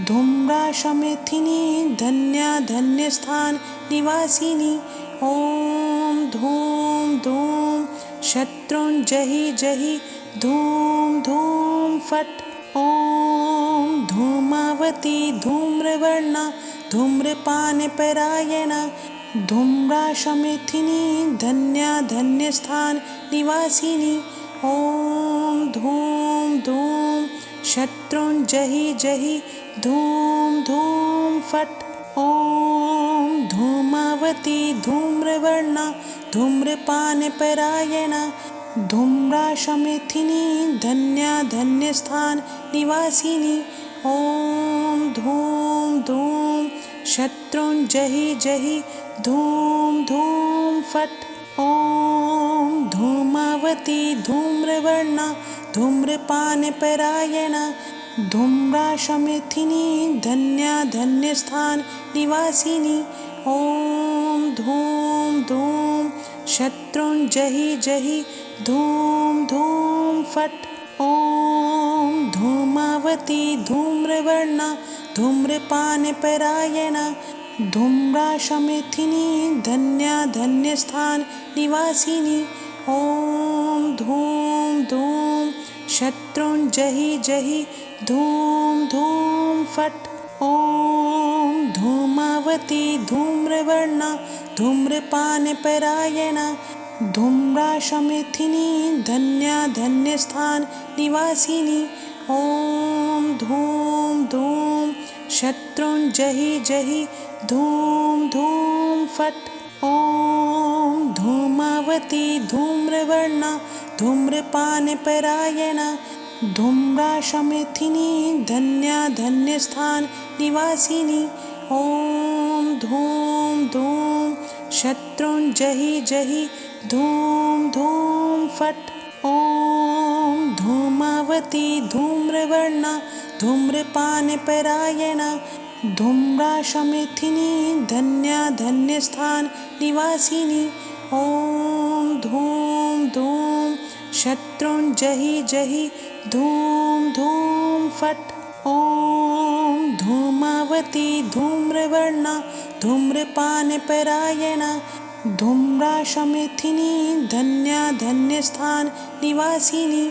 धूम्राशमेथिनी धन्या धन्यस्थान निवासिनी ॐ धूं धूं शत्रुञ्जहि जहि धूं धूं फट् ॐ धूमावती धूम्रवर्णा धूम्रपानपरायणा धूम्राशमेथिनी धन्या धन्यस्थान निवासिनी ॐ धूं धूं शत्रुञ्जहि जहि धूं धूं फट् ॐ धूमावती धूम्रवर्णा धूम्रपानपरायणा धूम्राशमेथिनी धन्या धन्यस्थान निवासिनी ॐ धूं धूं शत्रुञ्जहि जहि धूं धूं फट् ॐ धूमावती धूम्रवर्णा धूम्रपानपरायणा धूम्राशमेथिनी धन्या धन्यस्थान निवासिनी ॐ धूं धूं शत्रुञ्जहि जहि धूं धूं फट् ॐ धूमावती धूम्रवर्णा धूम्रपानपरायणा धूम्राशमेथिनी धन्या धन्यस्थान निवासिनी ॐ धूं धूं शत्रुञ्जहि जहि धूं धूं फट् ॐ धूमावती धूम्रवर्णा धूम्रपानपरायणा धूम्राशमेथिनी धन्या धन्यस्थान निवासिनी ॐ धूं धूं शत्रुञ्जहि जहि धूं धूं फट् ॐ धूमावती धूम्रवर्णा धूम्रपानपरायणा धूम्राशमेथिनी धन्या धन्यस्थान निवासिनी ॐ धूं धूं शत्रुञ्जहि जहि धूम धूम फट्। ॐ धूमावती धूम्रवर्णा धूम्रपानपरायणा धूम्राशमेथिनी धन्या धन्यस्थान निवासिनी। ॐ धूम धूम शत्रुञ्जहि जहि धूम धूम फट्। ॐ धूमावती धूम्रवर्णा धूम्रपानपरायणा धूम्राशमेथिनी धन्या धन्यस्थान निवासिनी।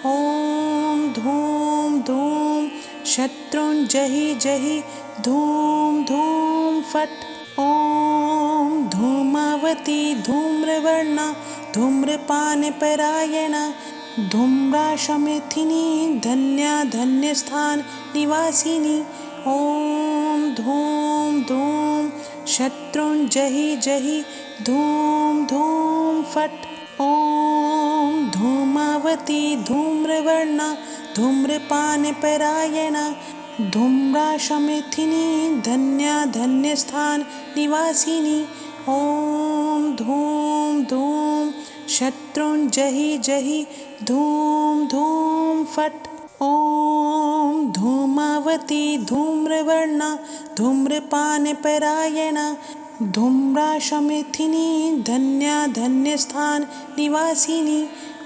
ॐ धूम धूम शत्रुञ्जहि जहि धूम धूम फट्। ॐ धूमावती धूम्रवर्णा धूम्रपानपरायणा धूम्राशमेथिनी धन्या धन्यस्थान निवासिनी। ॐ धूम धूम शत्रुञ्जहि जहि धूम धूम फट्। ॐ धूमावती धूम्रवर्णा धूम्रपानपरायणा धूम्राशमेथिनी धन्या धन्यस्थान निवासिनी। ॐ धूम धूम शत्रुञ्जहि जहि धूम धूम फट्। ॐ धूमावती धूम्रवर्णा धूम्रपानपरायणा धूम्राशमेथिनी धन्या धन्यस्थान निवासिनी।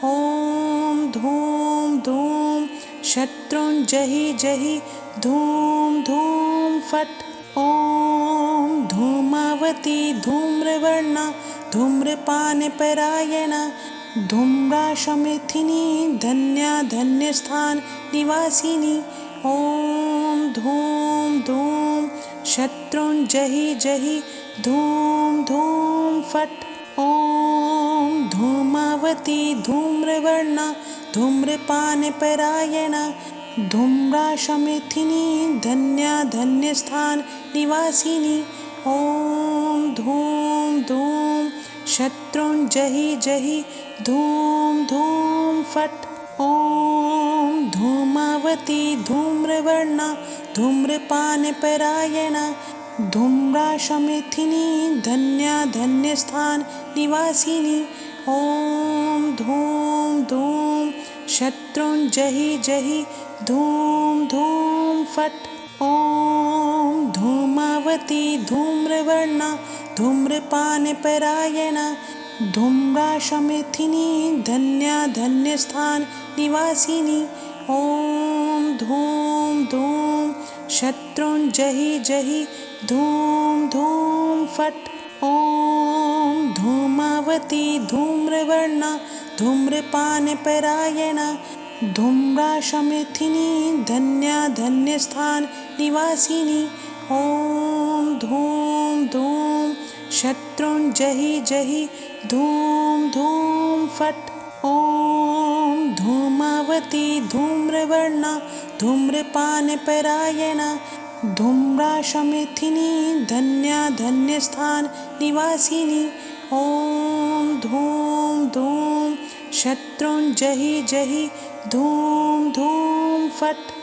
ॐ धूम धूम शत्रुञ्जहि जहि धूम धूम फट्। ॐ धूमावती धूम्रवर्णा धूम्रपानपरायणा धूम्राशमेथिनी धन्या धन्यस्थान निवासिनी। ॐ धूम धूम शत्रुञ्जहि जहि धूम धूम फट्। ॐ धूमावती धूम्रवर्णा धूम्रपानपरायणा धूम्राशमेथिनी धन्या धन्यस्थान निवासिनी। ॐ धूम धूम शत्रुञ्जहि जहि धूम धूम फट्। ॐ धूमावती धूम्रवर्णा धूम्रपानपरायणा धूम्राशमेथिनी धन्या धन्यस्थान निवासिनी। ॐ धूम धूम शत्रुञ्जहि जहि धूम धूम फट्। ॐ धूमावती धूम्रवर्णा धूम्रपानपरायणा धूम्राशमेथिनी धन्या धन्यस्थान निवासिनी। ॐ धूम धूम शत्रुञ्जहि जहि धूम धूम फट्। ॐ धूमावती धूम्रवर्णा धूम्रपानपरायणा धूम्राशमेथिनी धन्या धन्यस्थान निवासिनी। ॐ धूम धूम शत्रुञ्जहि जहि धूम धूम फट्। ॐ धूमावती धूम्रवर्णा धूम्रपानपरायणा धूम्राशमेथिनी धन्या धन्यस्थान निवासिनी। ॐ धूम धूम शत्रुञ्जहि जहि धूम धूम फट्।